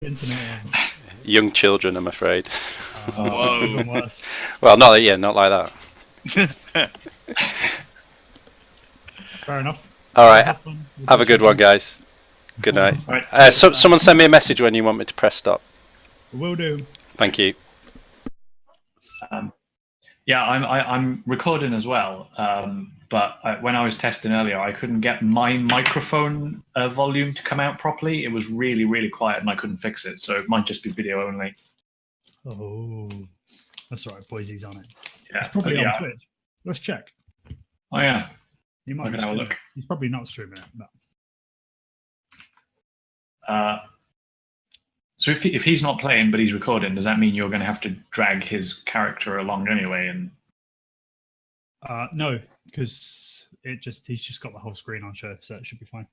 Internet ones. Young children, I'm afraid. Whoa. Even worse. Well, not like that. Fair enough. All right. Have fun. Have a good one, guys. Good night. Right. Someone send me a message when you want me to press stop. Will do. Thank you. Yeah, I'm recording as well, but when I was testing earlier, I couldn't get my microphone volume to come out properly. It was really, really quiet, and I couldn't fix it, so it might just be video only. Oh, that's all right. Boise's on it. Yeah, It's probably on Twitch. Let's check. Oh yeah, He might I be can have a streaming look. it. He's probably not streaming it. But... So if he's not playing but he's recording, does that mean you're going to have to drag his character along anyway? And no, because he's just got the whole screen on show, so it should be fine.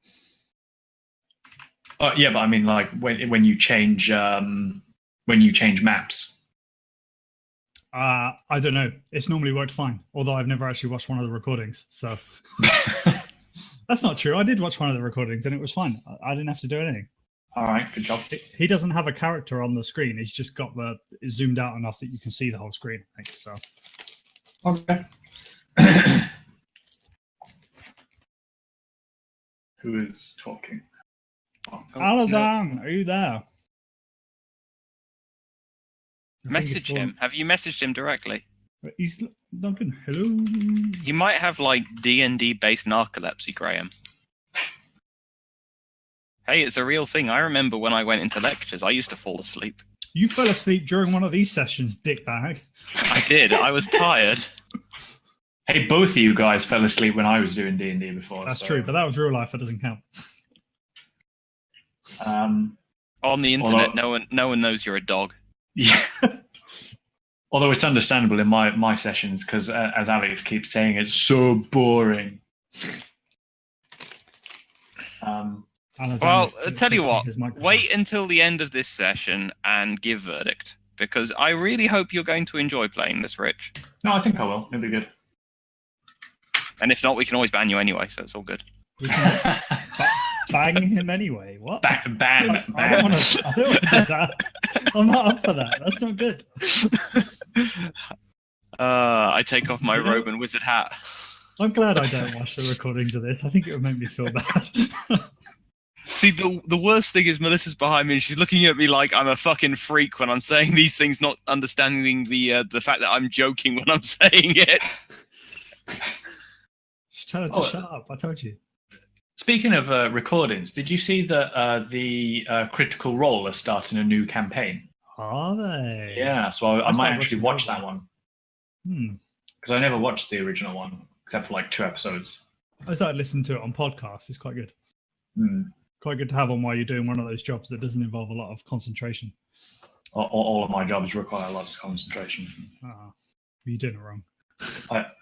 yeah, but I mean, like when you change maps. I don't know. It's normally worked fine, although I've never actually watched one of the recordings. So that's not true. I did watch one of the recordings and it was fine. I didn't have to do anything. All right, good job. He doesn't have a character on the screen. He's just got it's zoomed out enough that you can see the whole screen. I think so. Okay. Who is talking? Alazan, are you there? Message him. Have you messaged him directly? He's Duncan. Hello. He might have like D&D based narcolepsy, Graham. Hey, it's a real thing. I remember when I went into lectures, I used to fall asleep. You fell asleep during one of these sessions, dickbag. I did. I was tired. Hey, both of you guys fell asleep when I was doing D&D before. That's true, but that was real life. It doesn't count. On the internet, no one knows you're a dog. Yeah. Although it's understandable in my sessions because, as Alex keeps saying, it's so boring. Well, I'll tell you what. Wait until the end of this session and give verdict, because I really hope you're going to enjoy playing this, Rich. No, I think I will. It'll be good. And if not, we can always ban you anyway, so it's all good. Bang him anyway. What? Ban. I don't want to do that. I'm not up for that. That's not good. I take off my robe and wizard hat. I'm glad I don't watch the recordings of this. I think it would make me feel bad. See, the worst thing is Melissa's behind me and she's looking at me like I'm a fucking freak when I'm saying these things, not understanding the fact that I'm joking when I'm saying it. Just tell her to shut up. I told you. Speaking of recordings, did you see that the Critical Role are starting a new campaign? Are they? Yeah, so I might actually watch that one. Because I never watched the original one, except for like 2 episodes. I started listening to it on podcasts. It's quite good. Quite good to have on while you're doing one of those jobs that doesn't involve a lot of concentration. All of my jobs require lots of concentration. You're doing it wrong.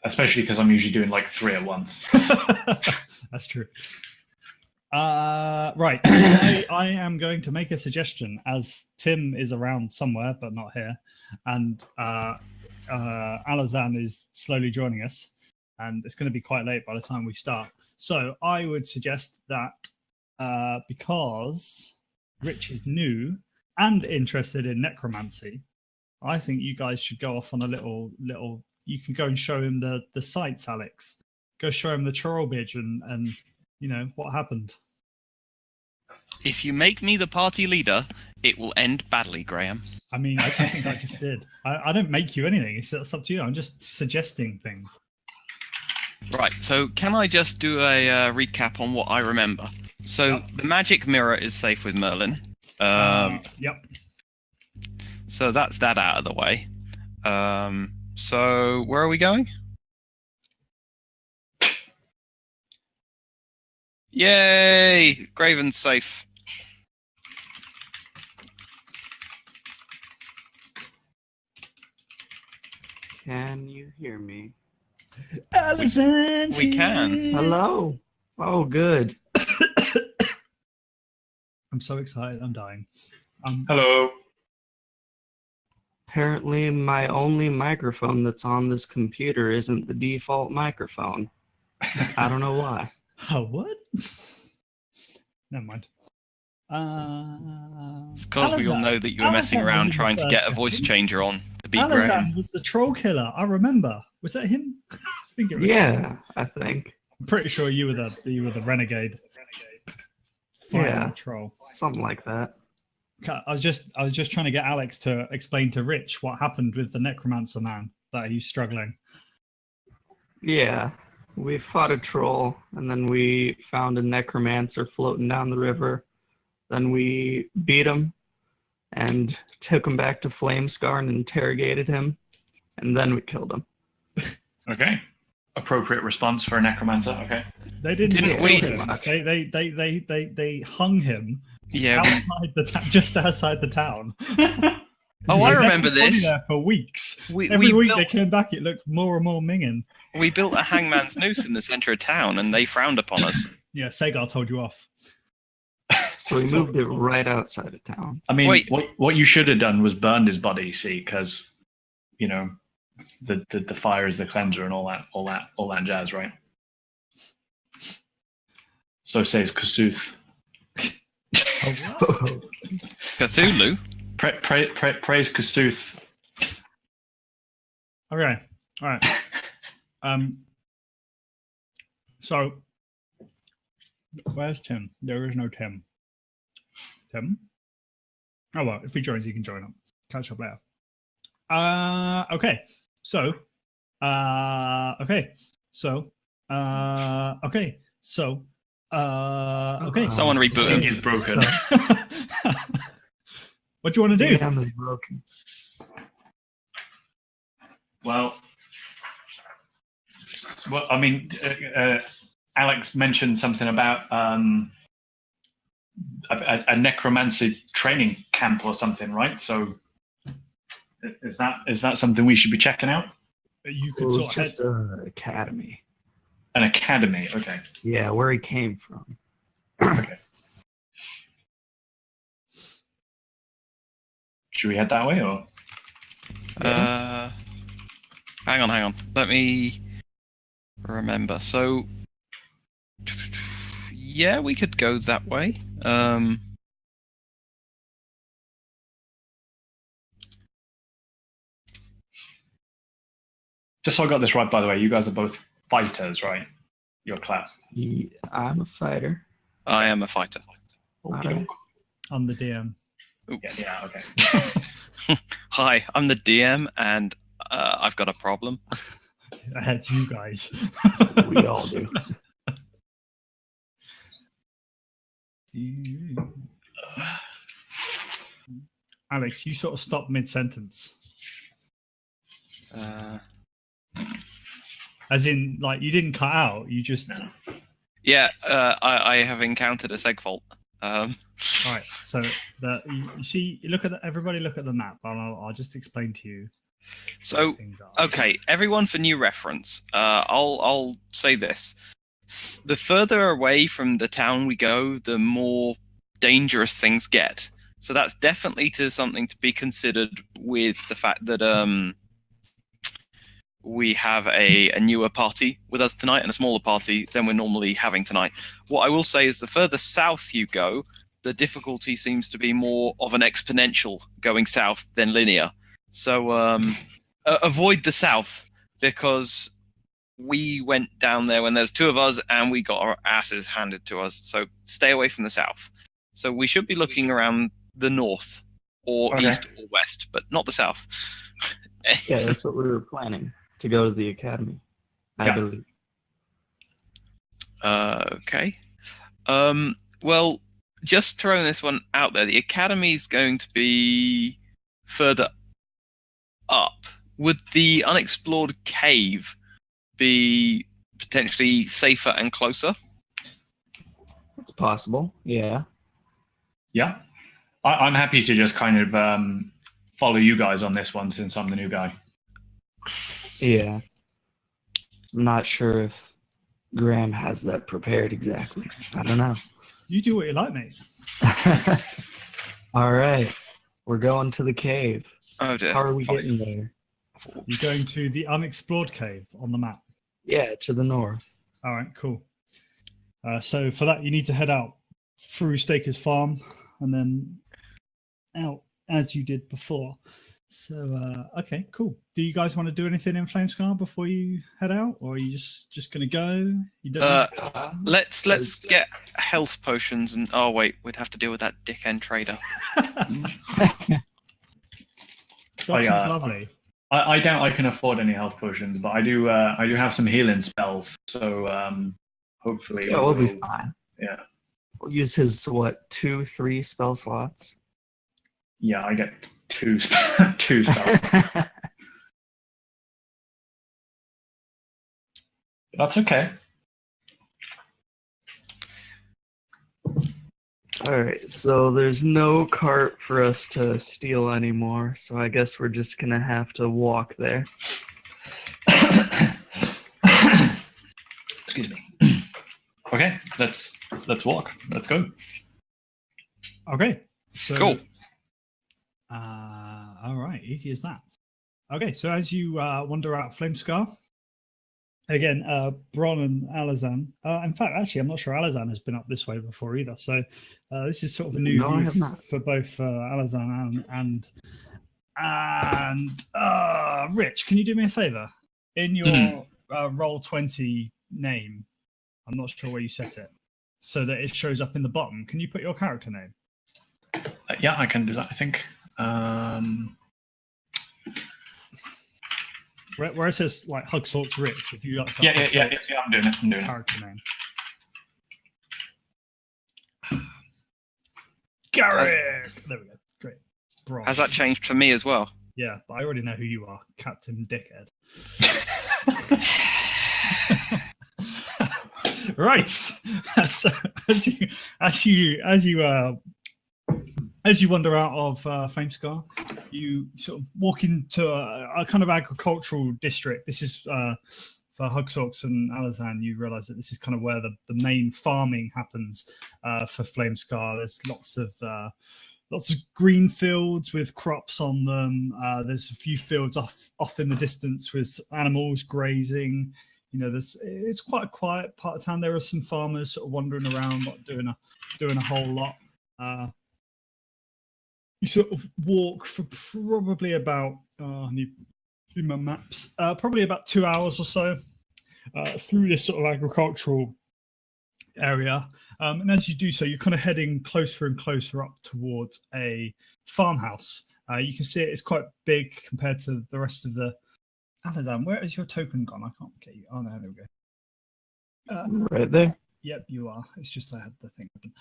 Especially because I'm usually doing like 3 at once. That's true. Right. I am going to make a suggestion, as Tim is around somewhere but not here, and Alazan is slowly joining us, and it's going to be quite late by the time we start. So I would suggest that because Rich is new and interested in necromancy, I think you guys should go off on a little. You can go and show him the sights, Alex. Go show him the Chorlbidge and you know what happened. If you make me the party leader, it will end badly, Graham. I mean, I think I just did. I don't make you anything. It's up to you. I'm just suggesting things. Right, so can I just do a recap on what I remember? So the magic mirror is safe with Merlin. Yep. So that's that out of the way. So where are we going? Yay! Graven's safe. Can you hear me? Alazan's we can. Hello. Oh, good. I'm so excited. I'm dying. Hello. Apparently, my only microphone that's on this computer isn't the default microphone. I don't know why. Oh, what? Never mind. It's because we all know that you were messing Alazan was around in the trying to get a first voice second. changer on to beat Graham. Alazan was the troll killer. I remember. Was that him? I think it was. Yeah, I think. I'm pretty sure you were the renegade. Fighting Yeah. the troll. Something like that. I was just trying to get Alex to explain to Rich what happened with the necromancer man, that he's struggling. Yeah. We fought a troll, and then we found a necromancer floating down the river. Then we beat him and took him back to Flamescar and interrogated him. And then we killed him. Okay. Appropriate response for a necromancer. Okay. They didn't Didn't just we- kill him. They hung him Yeah. outside just outside the town. Oh, I They remember left him this. there for weeks. We Every week built, they came back, it looked more and more minging. we built a hangman's noose in the center of town, and they frowned upon us. Yeah, Sagar told you off. So we moved it right outside of town. I mean, Wait. what you should have done was burned his body, see, because you know the fire is the cleanser and all that jazz, right? So says Kasuth. Cthulhu. Praise Kasuth. Okay, all right. So where's Tim? There is no Tim. Tim? Oh well, if he joins, he can join up. Catch up later. Okay. So, okay. So, okay. So, okay. Someone reboot Thing him. is broken. What do you want to do? DM is broken. Well, I mean, Alex mentioned something about a necromancy training camp or something, right? So, is that something we should be checking out? You It could was sort of just an academy. An academy, okay. Yeah, where he came from. Should we head that way or? Hang on. Let me remember. So, yeah, we could go that way. Just so I got this right, by the way, you guys are both fighters, right? Your class. I'm a fighter. I am a fighter. Alright. on the DM. Yeah, okay. Hi, I'm the DM, and I've got a problem. That's you guys. We all do. Alex, you sort of stopped mid-sentence. As in, like, you didn't cut out. You just... Yeah, I have encountered a seg fault. All right. So you see, everybody look at the map, and I'll just explain to you. So, what things are. okay, everyone for new reference, I'll say this. The further away from the town we go, the more dangerous things get. So that's definitely something to be considered with the fact that we have a newer party with us tonight and a smaller party than we're normally having tonight. What I will say is the further south you go, the difficulty seems to be more of an exponential going south than linear. So avoid the south, because we went down there when there's two of us and we got our asses handed to us. So stay away from the south. So we should be looking around the north or Okay. east or west, but not the south. Yeah, that's what we were planning, to go to the academy, I Yeah. believe. Okay. Well, just throwing this one out there, the academy is going to be further up. Would the unexplored cave be potentially safer and closer? It's possible, yeah. Yeah. I'm happy to just kind of follow you guys on this one since I'm the new guy. Yeah. I'm not sure if Graham has that prepared exactly. I don't know. You do what you like, mate. All right. We're going to the cave. Oh dear. How are we Fine. getting there? You're going to the unexplored cave on the map. Yeah, to the north. All right, cool. So for that, you need to head out through Staker's farm, and then out as you did before. So, okay, cool. Do you guys want to do anything in Flamescar before you head out, or are you just going to go? You don't. Let's get health potions and wait, we'd have to deal with that dick end trader. Doc's lovely. I doubt I can afford any health potions, but I do have some healing spells, so hopefully we'll be fine. Yeah. We'll use his 2-3 spell slots. Yeah, I get two spells. That's okay. Alright, so there's no cart for us to steal anymore, so I guess we're just gonna have to walk there. Excuse me. Okay, let's walk. Let's go. Okay. So, Cool. All right, easy as that. Okay, so as you wander out Flamescar, again, Bron and Alazan. In fact, actually, I'm not sure Alazan has been up this way before either. So this is sort of a new view for both Alazan and Rich. Can you do me a favor? In your Roll20 name, I'm not sure where you set it, so that it shows up in the bottom. Can you put your character name? Yeah, I can do that, I think. Where it says like Hugsawks Rich, if you Yeah, I'm doing it. Character name. Garrick! There we go. Great. Bron. Has that changed for me as well? Yeah, but I already know who you are, Captain Dickhead. Right. So as you wander out of Flamescar, you sort of walk into a kind of agricultural district. This is for Hugsawks and Alazan. You realise that this is kind of where the main farming happens for Flamescar. There's lots of green fields with crops on them. There's a few fields off in the distance with animals grazing. You know, it's quite a quiet part of town. There are some farmers sort of wandering around, not doing a whole lot. You sort of walk for probably about I need my maps. Probably about 2 hours or so through this sort of agricultural area. And as you do so, you're kind of heading closer and closer up towards a farmhouse. You can see it's quite big compared to the rest of the. Alazan, where is your token gone? I can't get you. Oh no, there we go. Right there. Yep, you are. It's just I had the thing open.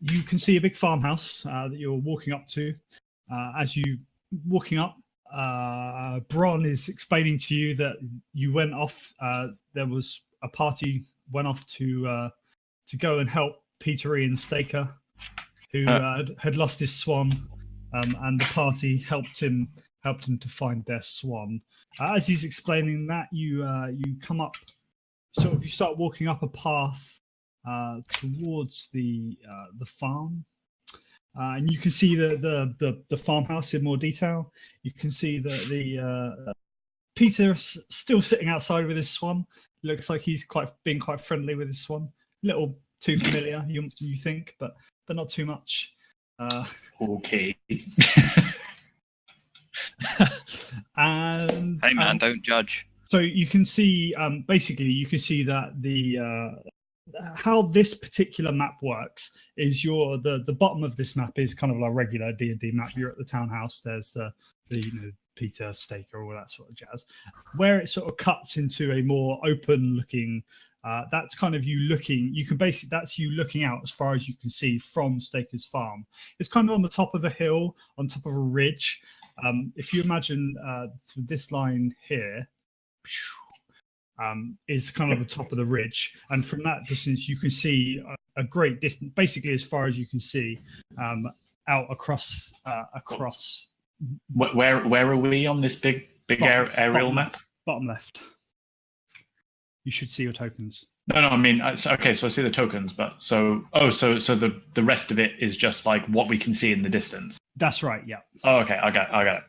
You can see a big farmhouse that you're walking up to. As you walking up, Bron is explaining to you that you went off. There was a party went off to go and help Peter Ian Staker, who had lost his swan, and the party helped him to find their swan. As he's explaining that, you come up. So if you start walking up a path towards the farm, and you can see the farmhouse in more detail. You can see the Peter still sitting outside with his swan. Looks like he's being quite friendly with his swan. A little too familiar, you think, but not too much. Okay. And hey man, don't judge. So you can see, basically, you can see that the how this particular map works is the bottom of this map is kind of like a regular D&D map. You're at the townhouse. There's the Peter Staker, all that sort of jazz. Where it sort of cuts into a more open looking. That's kind of you looking. You can basically that's you looking out as far as you can see from Staker's farm. It's kind of on the top of a hill, on top of a ridge. If you imagine this line here. Is kind of the top of the ridge, and from that distance you can see a great distance, basically as far as you can see, out across. Where are we on this big aerial map? Bottom left. You should see your tokens. No, I mean, okay, so I see the tokens, but so the rest of it is just like what we can see in the distance. That's right. Yeah. Oh, okay, I got it.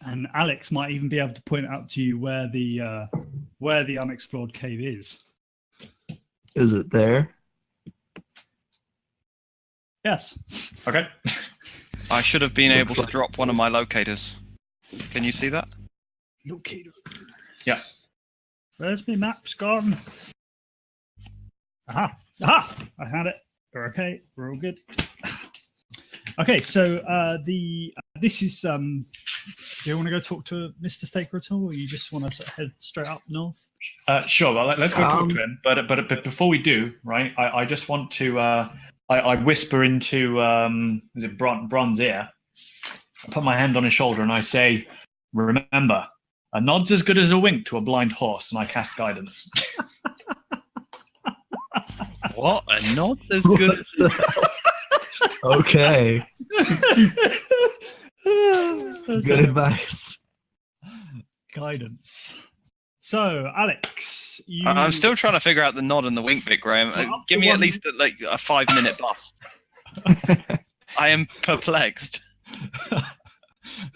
And Alex might even be able to point out to you where the unexplored cave is. Is it there? Yes. Okay. I should have been Looks able to like- drop one of my locators. Can you see that? Locator. Yeah. Where's my maps gone? Aha! Aha! I had it. We're okay. We're all good. Okay, so this is do you want to go talk to Mr. Staker at all, or you just want to sort of head straight up north? Sure. Well, let's go talk to him. But before we do, right? I just want to I whisper into is it Bron's ear? I put my hand on his shoulder and I say, "Remember, a nod's as good as a wink to a blind horse," and I cast guidance. What? A nod's as good as... Okay. That's Good it. advice. Guidance. So, Alex, you. I'm still trying to figure out the nod and the wink bit, Graham. Well, Give me the at one- least like a 5-minute buff. I am perplexed. And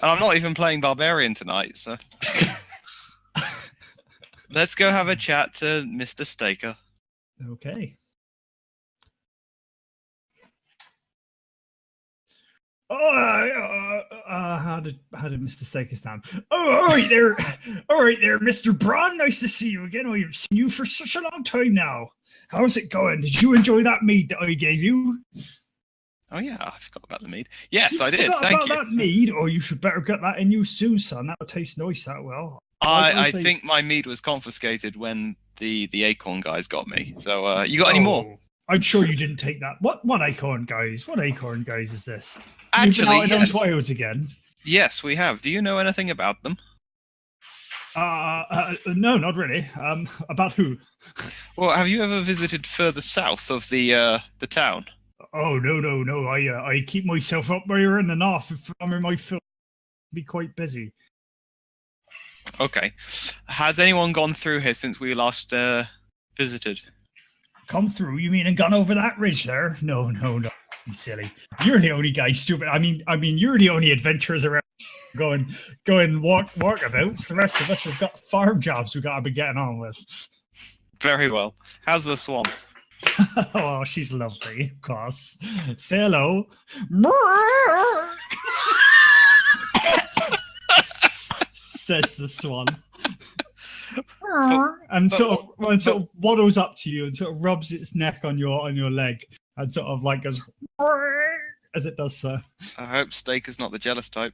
I'm not even playing Barbarian tonight, so... Let's go have a chat to Mr. Staker. Okay. Oh, how did Mr. Staker stand? Oh, all right there, Mr. Braun. Nice to see you again. I've seen you for such a long time now. How's it going? Did you enjoy that mead that I gave you? Oh yeah, I forgot about the mead. Yes, You I did. forgot Thank about you. that mead. Oh, you should better get that in you soon, son. That'll taste nice. That will. I say- think my mead was confiscated when the acorn guys got me. So you got any more? Oh, I'm sure you didn't take that. What acorn guys? What acorn guys is this? Actually, You've been out in yes. those wilds again. Yes, we have. Do you know anything about them? No, not really. About who? Well, have you ever visited further south of the town? Oh no. I keep myself up here in the north. If I'm in my field, be quite busy. Okay. Has anyone gone through here since we last visited? Come through? You mean and gone over that ridge there? No. You silly. You're the only guy stupid. I mean, you're the only adventurers around going walkabouts. The rest of us have got farm jobs we got to be getting on with. Very well. How's the swan? Oh, she's lovely, of course. Say hello. Says the swan. And sort of waddles up to you and sort of rubs its neck on your leg and sort of like goes as it does so. I hope Staker's not the jealous type.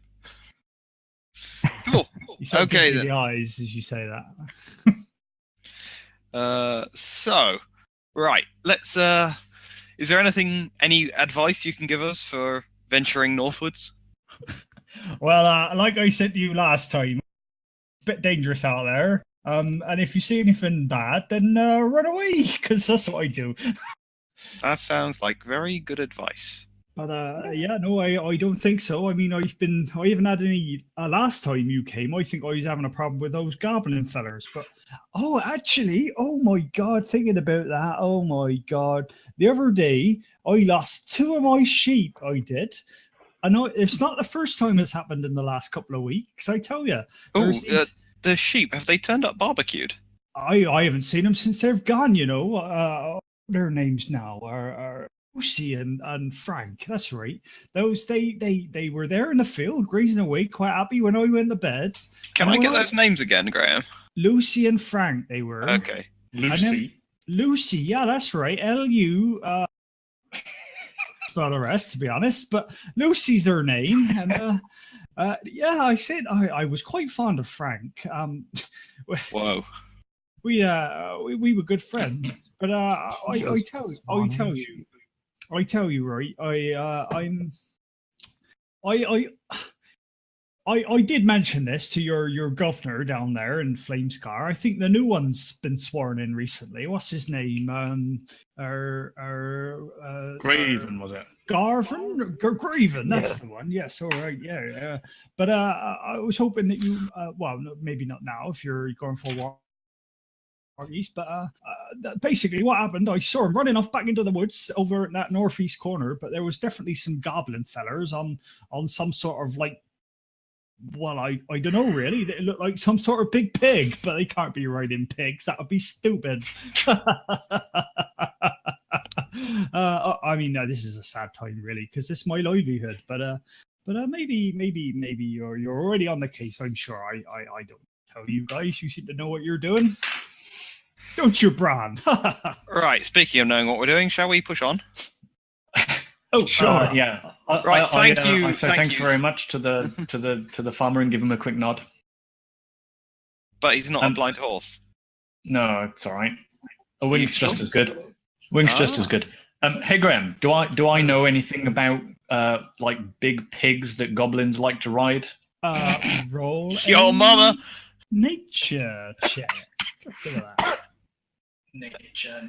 Cool. You sort of Okay, give me then. the eyes as you say that. So, right. Let's. Is there any advice you can give us for venturing northwards? Well, like I said to you last time, it's a bit dangerous out there. And if you see anything bad, then run away, because that's what I do. That sounds like very good advice. But yeah, no, I don't think so. I mean, I haven't had any. Last time you came, I think I was having a problem with those goblin fellers. But actually, oh my god, thinking about that, oh my god, the other day I lost 2 of my sheep. I did. I know it's not the first time it's happened in the last couple of weeks. I tell you, Oh, the sheep, have they turned up barbecued? I haven't seen them since they've gone. You know, their names now are Lucy and Frank. That's right. Those they were there in the field grazing away, quite happy when I went to bed. Can I get those names again, Graham? Lucy and Frank, they were. Okay. Lucy. Lucy, yeah, that's right. Lu. Well, the rest, to be honest, but Lucy's her name, and yeah, I said I was quite fond of Frank. Whoa. We were good friends, but I tell you, right? I did mention this to your governor down there in Flamescar. I think the new one's been sworn in recently. What's his name? Graven, was it? Graven, that's the one. Yes, all right, yeah. But I was hoping that you, well, maybe not now if you're going for a walk east, but basically what happened, I saw him running off back into the woods over at that northeast corner, but there was definitely some goblin fellers on some sort of like, well, I don't know really. They look like some sort of big pig, but they can't be riding pigs. That would be stupid. I mean, no, this is a sad time, really, because it's my livelihood. But maybe you're already on the case. I'm sure. I don't tell you guys. You seem to know what you're doing, don't you, Bran? Right. Speaking of knowing what we're doing, shall we push on? Oh, Sure. Yeah. Right, thank you, I say thank thanks you. very much to the farmer and give him a quick nod. But he's not a Um, blind horse. No, it's all right. A wink's sure? just as good. Wink's just as Ah. good. Hey Graham, do I know anything about like big pigs that goblins like to ride? Roll Yo, a mama. nature check. Let's do that. Nature.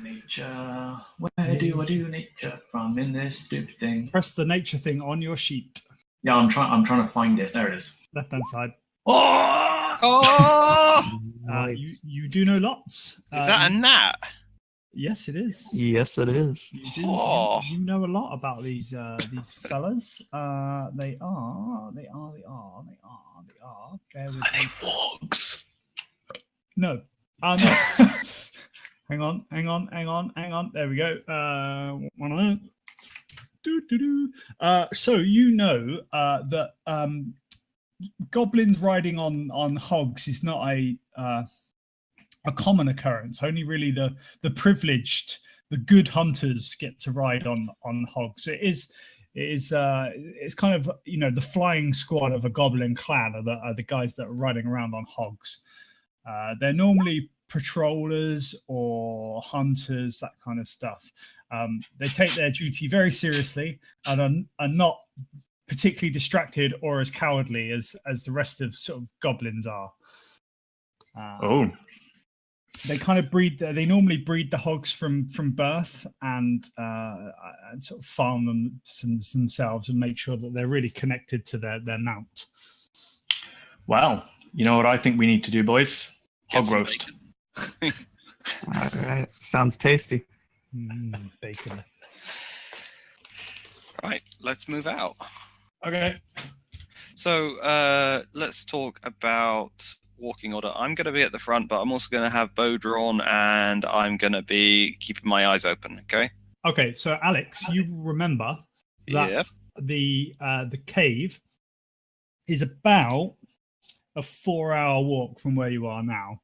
Where do I do nature from in this stupid thing? Press the nature thing on your sheet, Yeah, I'm trying to find it. There it is. left hand side. Oh! Oh, Nice. You do know lots. is that a gnat? Yes, it is. Yes, it is. You do. Oh. You know a lot about these fellas. They are. Bear with Are they me. wargs? No. No. Hang on. There we go. One of them. So you know that goblins riding on hogs is not a common occurrence. Only really the privileged, the good hunters get to ride on hogs. It's kind of, you know, the flying squad of a goblin clan are the guys that are riding around on hogs. They're normally patrollers or hunters, that kind of stuff. They take their duty very seriously and are not particularly distracted or as cowardly as the rest of sort of goblins are. Oh. They kind of breed. They normally breed the hogs from birth and sort of farm them themselves and make sure that they're really connected to their mount. Well, you know what I think we need to do, boys? Get Hog some roast. All right. Sounds tasty. Bacon. Right, let's move out. Okay. So let's talk about walking order. I'm going to be at the front, but I'm also going to have bow drawn, and I'm going to be keeping my eyes open. Okay. Okay, so Alex, you remember that Yep. the cave is about a 4-hour walk from where you are now,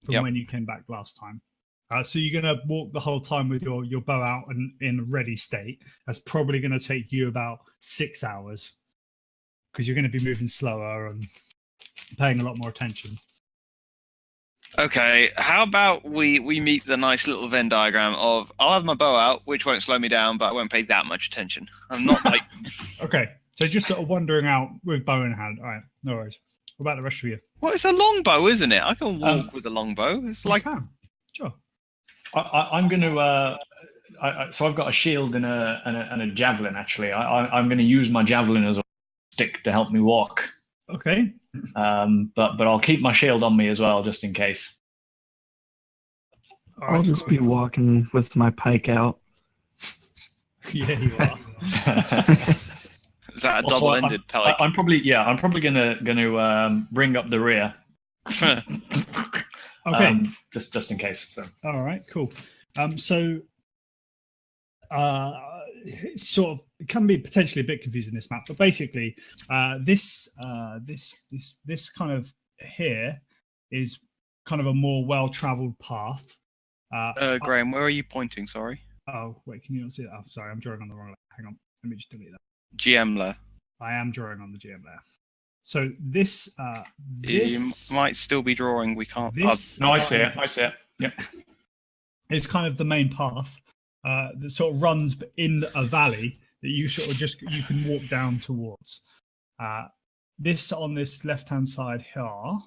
from Yep. when you came back last time. So you're going to walk the whole time with your bow out and in a ready state. That's probably going to take you about 6 hours because you're going to be moving slower and paying a lot more attention. Okay, how about we meet the nice little Venn diagram of I'll have my bow out, which won't slow me down, but I won't pay that much attention. I'm not like Okay, so just sort of wandering out with bow in hand. All right, no worries. What about the rest of you? well, it's a longbow, isn't it? I can walk with a longbow. It's like You can. Sure. I'm going to. So I've got a shield and a javelin. Actually, I'm going to use my javelin as a stick to help me walk. Okay. But I'll keep my shield on me as well, just in case. All I'll right, just cool. be walking with my pike out. Yeah, you are. is that a Also, double-ended pike? I'm probably gonna bring up the rear. Okay. Just in case. So. All right, cool. So sort of it can be potentially a bit confusing, this map, but basically this kind of here is kind of a more well-traveled path. Graham, where are you pointing? Sorry. Oh wait, can you not see that? Oh, sorry, I'm drawing on the wrong layer. Hang on, let me just delete that. GM layer. I am drawing on the GM layer. So this You might still be drawing. We can't. this No, I see it. Yep. is kind of the main path that sort of runs in a valley that you sort of you can walk down towards. This on this left-hand side here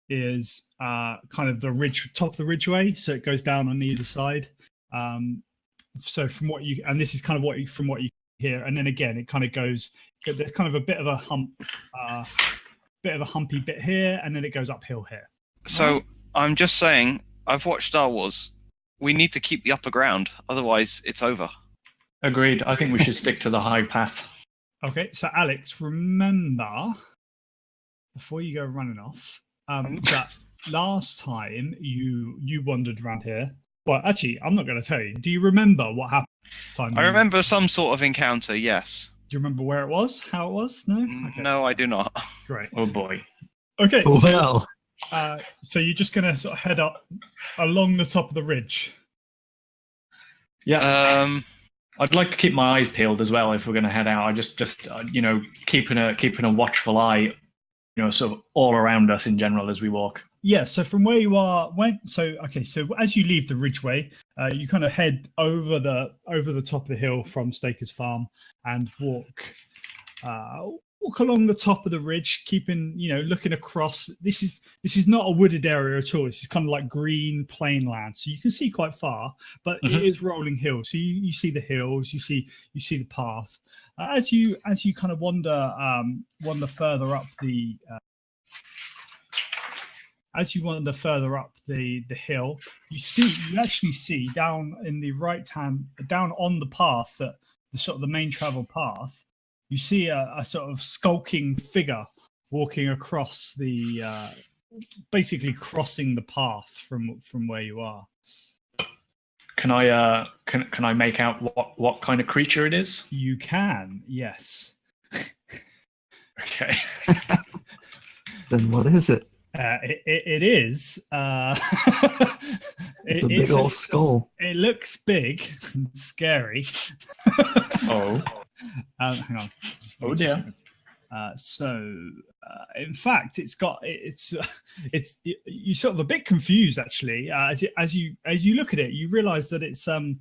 is kind of the top of the ridgeway, so it goes down on either side. So from what you, and this is kind of from what you hear, and then again it kind of goes. There's kind of a bit of a humpy bit here, and then it goes uphill here. So I'm just saying, I've watched Star Wars. We need to keep the upper ground, otherwise it's over. Agreed. I think we should stick to the high path. Okay, so Alex, remember before you go running off that last time you wandered around here. Well, actually, I'm not going to tell you. Do you remember what happened time? I remember some sort of encounter. Yes. Do you remember where it was? How it was? No. Okay. No, I do not. Great. Oh boy. Okay. Well, So you're just gonna sort of head up along the top of the ridge. Yeah. I'd like to keep my eyes peeled as well if we're going to head out. I just keeping a watchful eye, sort of all around us in general as we walk. Yeah, so from where you are, so as you leave the ridgeway, you kind of head over the top of the hill from Staker's Farm and walk along the top of the ridge, keeping looking across. This is not a wooded area at all. This is kind of like green plain land, so you can see quite far, but it is rolling hills. So you see the hills, you see the path. As you kind of wander further up the. As you wander further up the hill, you actually see down in the right hand, down on the path, that the main travel path, you see a sort of skulking figure walking across basically crossing the path from where you are. Can I make out what kind of creature it is? You can, yes. Okay. then what is it? It is. It's a big old skull. It looks big and scary. Oh. Hang on. Oh dear. In fact, it's you sort of a bit confused actually. As you look at it, you realise that it's a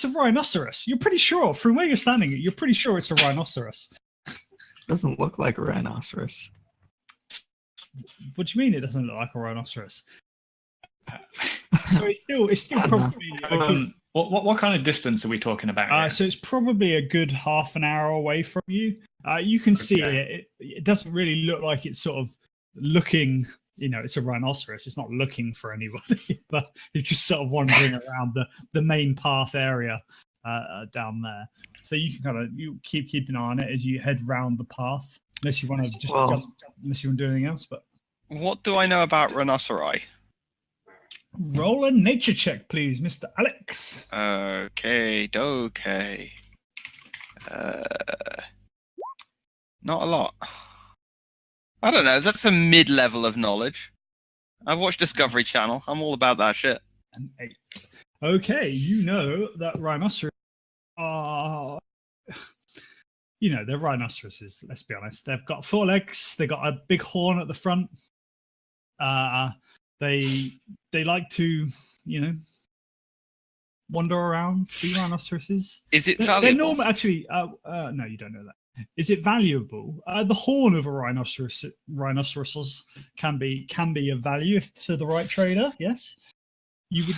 rhinoceros. You're pretty sure from where you're standing. You're pretty sure it's a rhinoceros. Doesn't look like a rhinoceros. What do you mean it doesn't look like a rhinoceros? So it's still probably what kind of distance are we talking about here? So it's probably a good half an hour away from you. You can see it. It doesn't really look like it's sort of looking. It's a rhinoceros. It's not looking for anybody, but it's just sort of wandering around the main path area down there. So you can you keep an eye on it as you head round the path. Unless you want to just jump, unless you want to do anything else. But what do I know about rhinoceri? Roll a nature check, please, Mr. Alex. Okay. Not a lot. I don't know. That's a mid-level of knowledge. I've watched Discovery Channel. I'm all about that shit. An 8. Okay, you know that rhinoceros are... they're rhinoceroses, let's be honest. They've got 4 legs. They've got a big horn at the front. They like to, wander around, be rhinoloceroses. Is it They're valuable? normal, actually. No, you don't know that. Is it valuable? The horn of a rhinoceros can be of value if to the right trader. Yes, you would.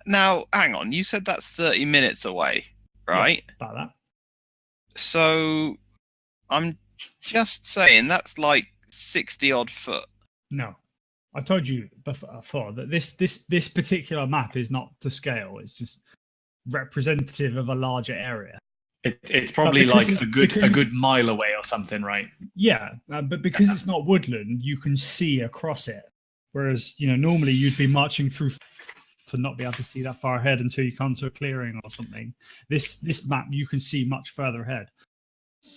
Now, hang on. You said that's 30 minutes away, right? Yeah, about that. So, I'm just saying that's like 60 odd foot. No, I told you before that this particular map is not to scale. It's just representative of a larger area. It's probably like a good mile away or something, right? Yeah, but because it's not woodland, you can see across it. Whereas normally you'd be marching through to not be able to see that far ahead until you come to a clearing or something. This map you can see much further ahead. Do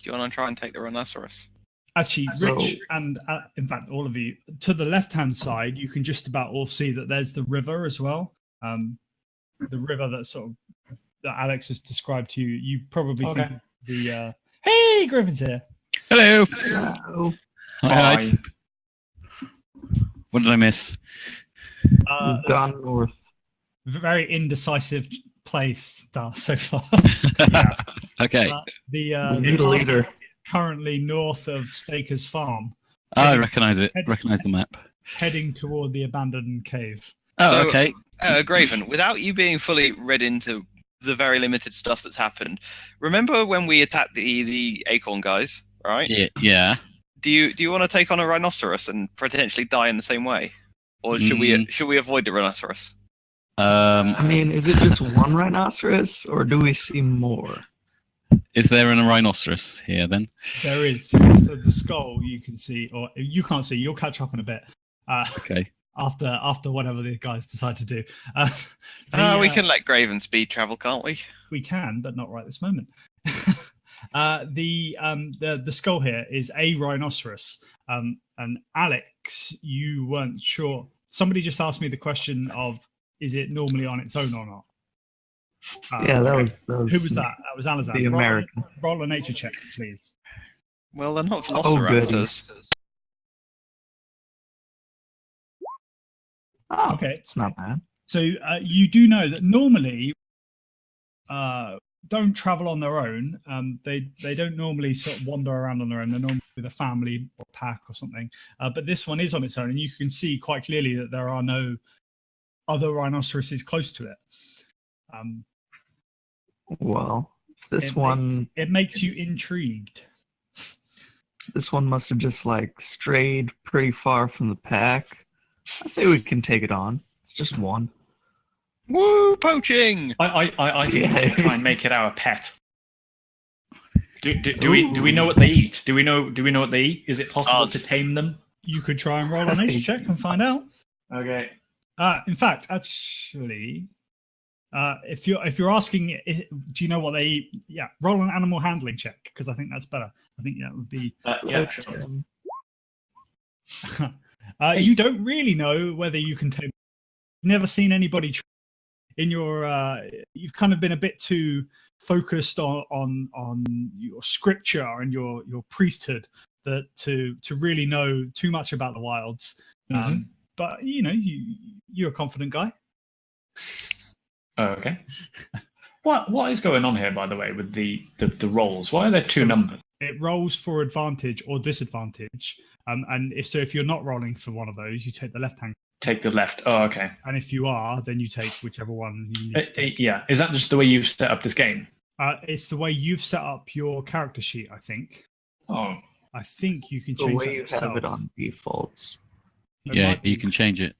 you want to try and take the rhinoceros? Actually, Rich, and in fact, all of you, to the left-hand side, you can just about all see that there's the river as well. The river that Alex has described to you. You probably think the... Hey, Griffin's here. Hello. Hello. Hi. What did I miss? We've gone north. Very indecisive play start so far. Okay. We need a leader. Currently north of Staker's Farm. I recognise it. Recognise the map. Heading toward the abandoned cave. Oh, So- okay. Graven, without you being fully read into the very limited stuff that's happened, remember when we attacked the acorn guys, right? Yeah. Do you want to take on a rhinoceros and potentially die in the same way? Or should we avoid the rhinoceros? I mean, is it just one rhinoceros, or do we see more? Is there a rhinoceros here then? There is. So the skull you can see, or you can't see. You'll catch up in a bit. Okay. after whatever the guys decide to do. We can let Graven speed travel, can't we? We can, but not right this moment. The skull here is a rhinoceros. And Alex, you weren't sure. Somebody just asked me the question of, is it normally on its own or not? Yeah, that was Who was that? That was Alazan. the American. Roll a nature check, please. Well, they're not Oh, velociraptors. Oh, Okay. it's not bad. So you do know that normally don't travel on their own. They don't normally sort of wander around on their own. They're normally with a family or pack or something. But this one is on its own, and you can see quite clearly that there are no other rhinoceroses close to it. Well, if this it makes you intrigued. This one must have just like strayed pretty far from the pack. I say we can take it on. It's just one. Woo, poaching! I think we should try and make it our pet. Do we know what they eat? Do we know what they eat? Is it possible to tame them? You could try and roll a nature check and find out. Okay. In fact, actually, if you're asking, do you know what they eat? Yeah, roll an animal handling check because I think that's better. I think that would be. Yeah, sure. You don't really know whether you can tame. Never seen anybody in your. You've kind of been a bit too focused on your scripture and your priesthood that to really know too much about the wilds. Mm-hmm. But you're a confident guy. Oh, okay. What is going on here, by the way, with the rolls? Why are there two numbers? It rolls for advantage or disadvantage, and if you're not rolling for one of those, you take the left hand. Take the left. Oh, okay. And if you are, then you take whichever one you need to take. Yeah. Is that just the way you've set up this game? It's the way you've set up your character sheet, I think. Oh. I think you can The change way that you yourself. have it on defaults. Yeah, you can change it.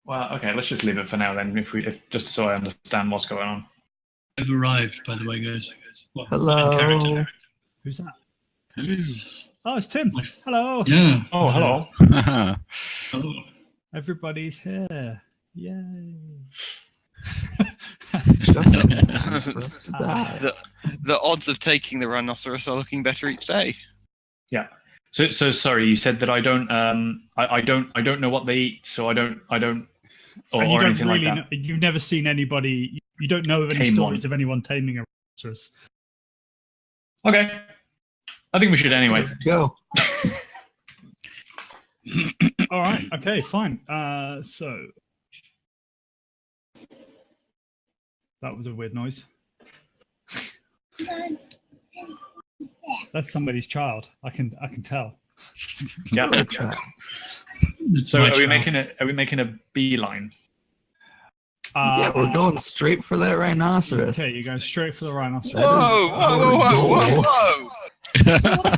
Well, okay. Let's just leave it for now then. If just so I understand what's going on. I've arrived, by the way, guys. Well, Hello. in character. Who's that? Hello. Oh, it's Tim. Hello. Yeah. Oh, hello. Hello. Everybody's here. Yay. Just in time for us to die. The odds of taking the rhinoceros are looking better each day. Yeah. So sorry, you said that I don't know what they eat, so I don't or And you or don't anything really like that. you've never seen anybody. You don't know of any Tame stories one. of anyone taming a rhinoceros. Okay. I think we should anyway. Let's go. All right. Okay. Fine. So that was a weird noise. That's somebody's child. I can tell. Yeah. Good try. It's So my are we child. making a beeline? Yeah, we're going straight for that rhinoceros. Okay, you're going straight for the rhinoceros. Whoa, whoa, whoa, whoa, whoa, whoa!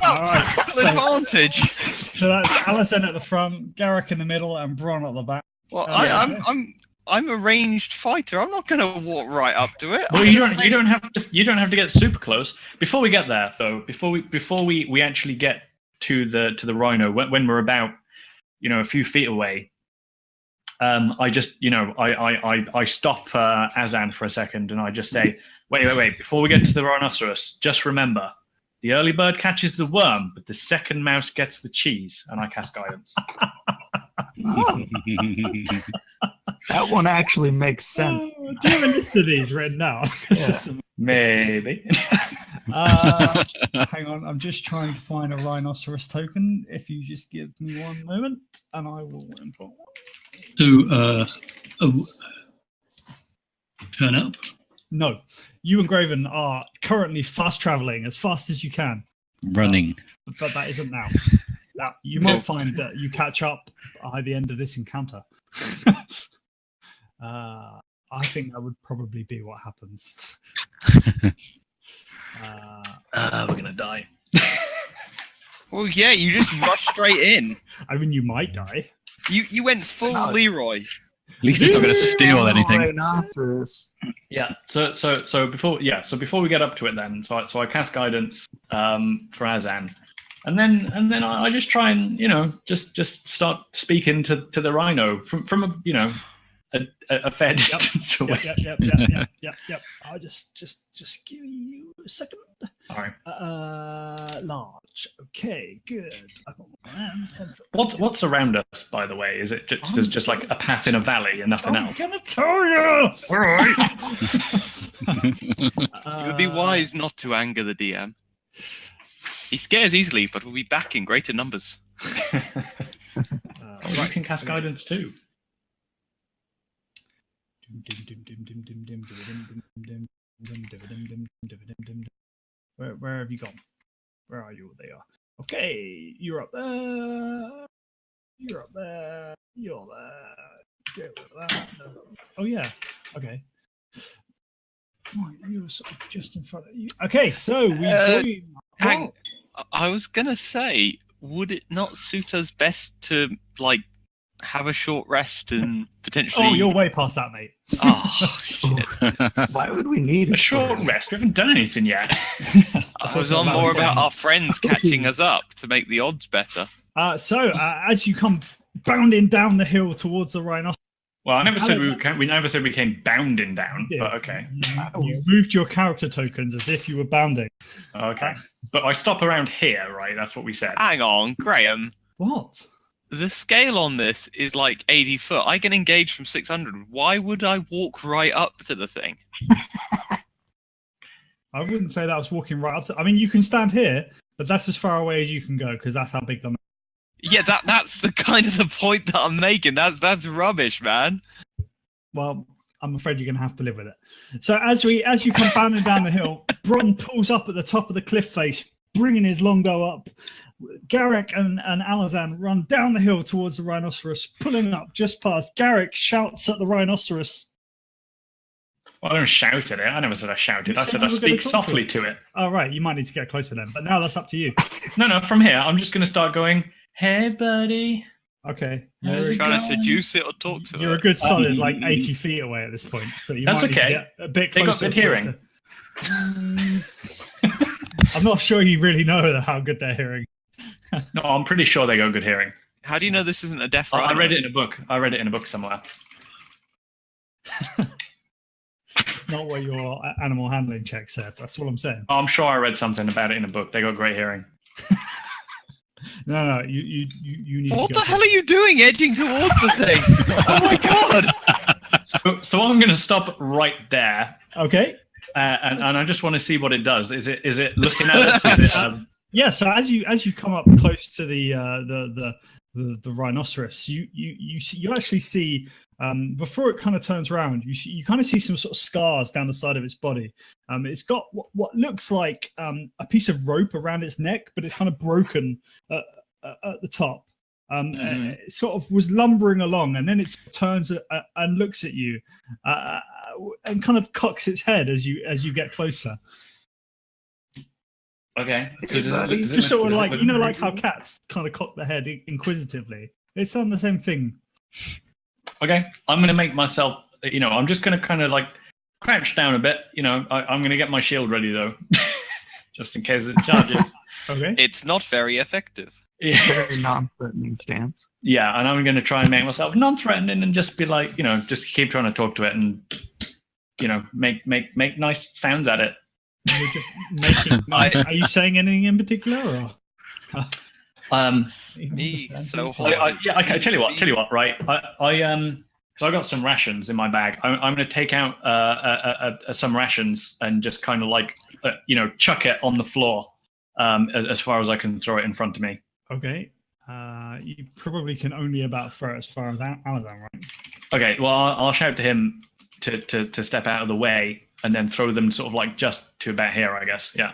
All right. So, Advantage. so that's Alison at the front, Garrick in the middle, and Bron at the back. Well, Yeah. I'm a ranged fighter. I'm not going to walk right up to it. Well, I'm you gonna don't stay- you don't have to get super close. Before we get there, though, before we actually get to the rhino, when we're about a few feet away, I just I stop Azan for a second and I just say, wait, before we get to the rhinoceros, just remember, the early bird catches the worm, but the second mouse gets the cheese, and I cast guidance. That one actually makes sense. Oh, do you have a list of these written down? Maybe. Hang on, I'm just trying to find a rhinoceros token. If you just give me one moment, and I will import one. So, turn up. No, you and Graven are currently fast traveling as fast as you can, Running. but that isn't now. Now, you might find that you catch up by the end of this encounter. I think that would probably be what happens. We're gonna die. Well, yeah, you just rush straight in. I mean, you might die. You went full No. Leroy. At least it's not going to steal anything. Rhinoceros. Yeah. So before we get up to it, then, so I cast guidance for Azan, And then I just try and just start speaking to the rhino from a fair distance away. Yep. I'll just give you a second. All right. Large. Okay, good. I've got 10 foot. What's around us, by the way? Is it there's just like a path in a valley and nothing I'm else? gonna tell you. All right. It would be wise not to anger the DM. He scares easily, but will be back in greater numbers. You can cast guidance too. Where have you gone? Where are you? They are. Okay, you're up there. You're up there. You're there. No. Oh yeah. Okay. Fine, you're sort of just in front of you. Okay, so we join. I was gonna say, would it not suit us best to have a short rest and potentially? Oh, you're way past that, mate. Oh shit! Why would we need A short rest. We haven't done anything yet. I was on more about our friends catching us up to make the odds better. So as you come bounding down the hill towards the rhinoceros. Well, I never said we never said we came bounding down, but okay. You moved your character tokens as if you were bounding. Okay. But I stop around here, right? That's what we said. Hang on, Graham. What? The scale on this is like 80 foot. I can engage from 600. Why would I walk right up to the thing? I wouldn't say that was walking right up to. I mean, you can stand here, but that's as far away as you can go because that's how big the. Yeah, that's the kind of the point that I'm making. That's rubbish, man. Well, I'm afraid you're going to have to live with it. So as you come bounding down the hill, Bron pulls up at the top of the cliff face, bringing his longbow up. Garrick and Alazan run down the hill towards the rhinoceros, pulling up just past. Garrick shouts at the rhinoceros. Well, I don't shout at it. I never said I shouted. I said I speak softly to it. Oh, right. You might need to get closer then. But now that's up to you. No, from here, I'm just going to start going, hey, buddy. Okay. How's it Trying to going? seduce it or talk to it. You're a good solid 80 feet away at this point. So you That's might need okay. to get a bit They closer. got good hearing. I'm not sure you really know how good they're hearing. No, I'm pretty sure they got good hearing. How do you know this isn't a deaf I rhino? read it in a book. I read it in a book somewhere. It's not what your animal handling check said. That's all I'm saying. I'm sure I read something about it in a book. They got great hearing. No, you need What to the hell are you doing edging towards the thing? Oh my god! So I'm going to stop right there. Okay. And I just want to see what it does. Is it looking at us? Is it, Yeah, so as you come up close to the rhinoceros, you actually see before it kind of turns around, you kind of see some sort of scars down the side of its body. It's got what looks like a piece of rope around its neck, but it's kind of broken at the top. It sort of was lumbering along, and then it turns and looks at you and kind of cocks its head as you get closer. okay. So Just sort of like like how cats kind of cock their head inquisitively. It's done the same thing. Okay, I'm going to make myself. I'm just going to kind of like crouch down a bit. I'm going to get my shield ready though, just in case it charges. Okay. It's not very effective. Yeah. Very non-threatening stance. Yeah, and I'm going to try and make myself non-threatening and just be like, just keep trying to talk to it and, make nice sounds at it. You're just making nice. Are you saying anything in particular, or? Me so I tell you what, right? So I got some rations in my bag. I'm going to take out some rations and just kind of like, chuck it on the floor as far as I can throw it in front of me. Okay. You probably can only about throw it as far as Amazon, right? Okay, well, I'll shout to him to step out of the way and then throw them sort of like just to about here, I guess. Yeah.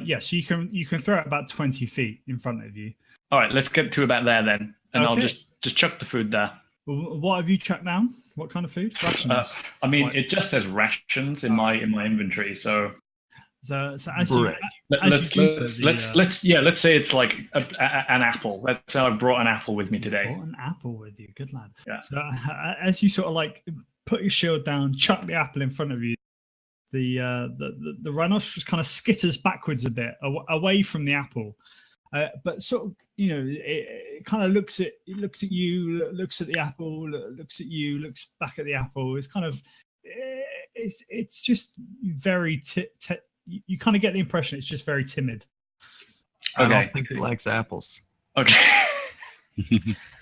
Yes, you can throw it about 20 feet in front of you. All right, let's get to about there then, and Okay. I'll just chuck the food there. What have you chucked down? What kind of food? Rations. I mean, it just says rations in my inventory, so. So as you, Let's say it's like an apple. Let's say I brought an apple with me today. brought an apple with you. Good lad. Yeah. So as you sort of like put your shield down, chuck the apple in front of you, the rhinoceros kind of skitters backwards a bit away from the apple, but sort of it kind of looks at you, looks at the apple, looks at you, looks back at the apple. It's kind of it's just very you kind of get the impression it's just very timid. I Okay. don't think it likes apples. Okay.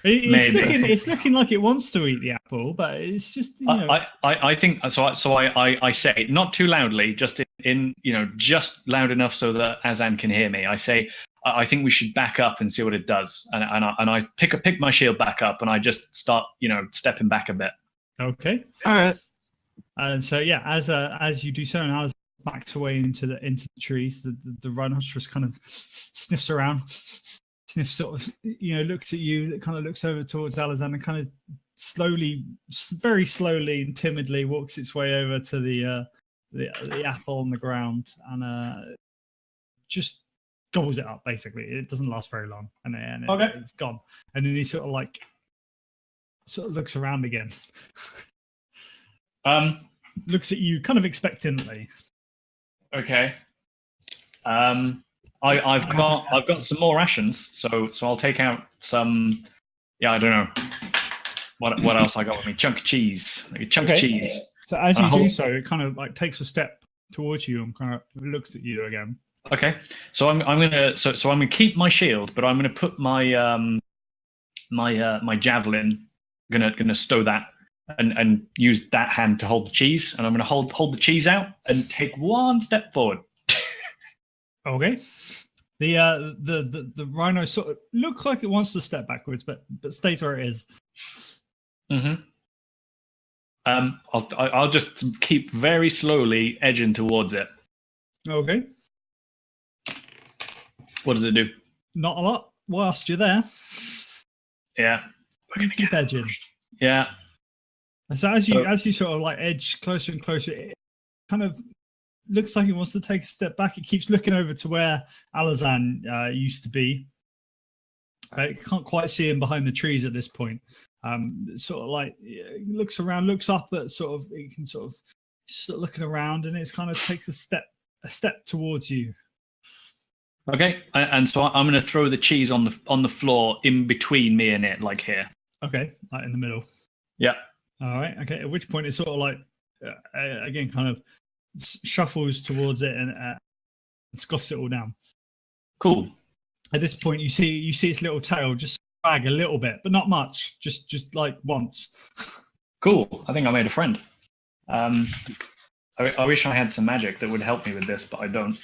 It's looking like it wants to eat the apple, but it's just I think so. I say not too loudly, just in just loud enough so that Azan can hear me. I say I think we should back up and see what it does, and I pick my shield back up, and I just start stepping back a bit. Okay. All right. And so yeah, as you do so, and as backs away into the trees, the rhinoceros kind of sniffs around. Sniff sort of, looks at you, that kind of looks over towards Alazan and kind of very slowly and timidly walks its way over to the apple on the ground and just gobbles it up, basically. It doesn't last very long and it's gone. And then he sort of looks around again. Looks at you kind of expectantly. Okay. I've got some more rations, so I'll take out some. Yeah, I don't know what else I got with me. Chunk of cheese, like a chunk of cheese. So as you do so, it kind of like takes a step towards you and kind of looks at you again. Okay, so I'm gonna keep my shield, but I'm gonna put my my javelin. Gonna stow that and use that hand to hold the cheese, and I'm gonna hold the cheese out and take one step forward. Okay. The rhino sort of looks like it wants to step backwards, but stays where it is. Mm-hmm. I'll just keep very slowly edging towards it. Okay. What does it do? Not a lot. Whilst you're there. Yeah. You keep edging. Yeah. And so as you sort of like edge closer and closer, it kind of looks like it wants to take a step back. It keeps looking over to where Alazan used to be. You can't quite see him behind the trees at this point. Sort of like looks around, looks up at sort of, you can sort of looking around, and it's kind of takes a step towards you. Okay, and so I'm going to throw the cheese on the floor in between me and it, like here. Okay, like in the middle. Yeah. All right. Okay. At which point it's sort of like again kind of shuffles towards it and scuffs it all down. Cool. At this point, you see its little tail just wag a little bit, but not much. Just like once. Cool. I think I made a friend. I wish I had some magic that would help me with this, but I don't.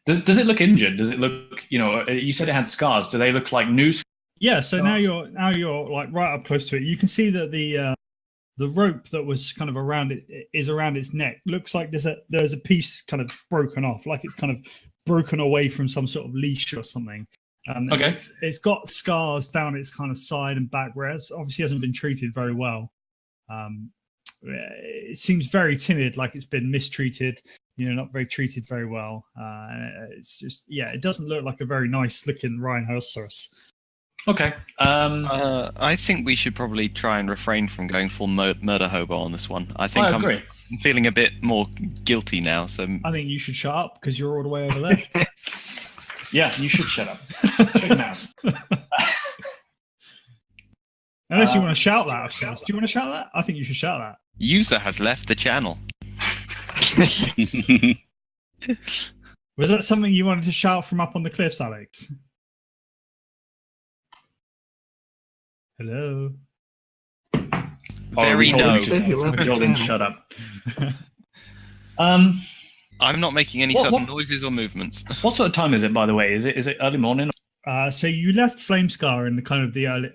Does it look injured? Does it look? You said it had scars. Do they look like new? Yeah. So now you're like right up close to it. You can see that the rope that was kind of around it is around its neck. Looks like there's a piece kind of broken off, like it's kind of broken away from some sort of leash or something. Okay. It's got scars down its kind of side and back, where it obviously hasn't been treated very well. It seems very timid, like it's been mistreated. Not very treated very well. It's just, it doesn't look like a very nice looking rhinoceros. Okay. I think we should probably try and refrain from going full murder hobo on this one. I think I'm feeling a bit more guilty now. So I think you should shut up because you're all the way over there. Yeah, you should shut up. Shut your mouth. Unless you want to shout that, of course. Do you want to shout that? I think you should shout that. User has left the channel. Was that something you wanted to shout from up on the cliffs, Alex? Hello. Very no. Jordan, shut up. I'm not making any sudden noises or movements. What sort of time is it, by the way? Is it early morning? So you left Flamescar in the kind of the early,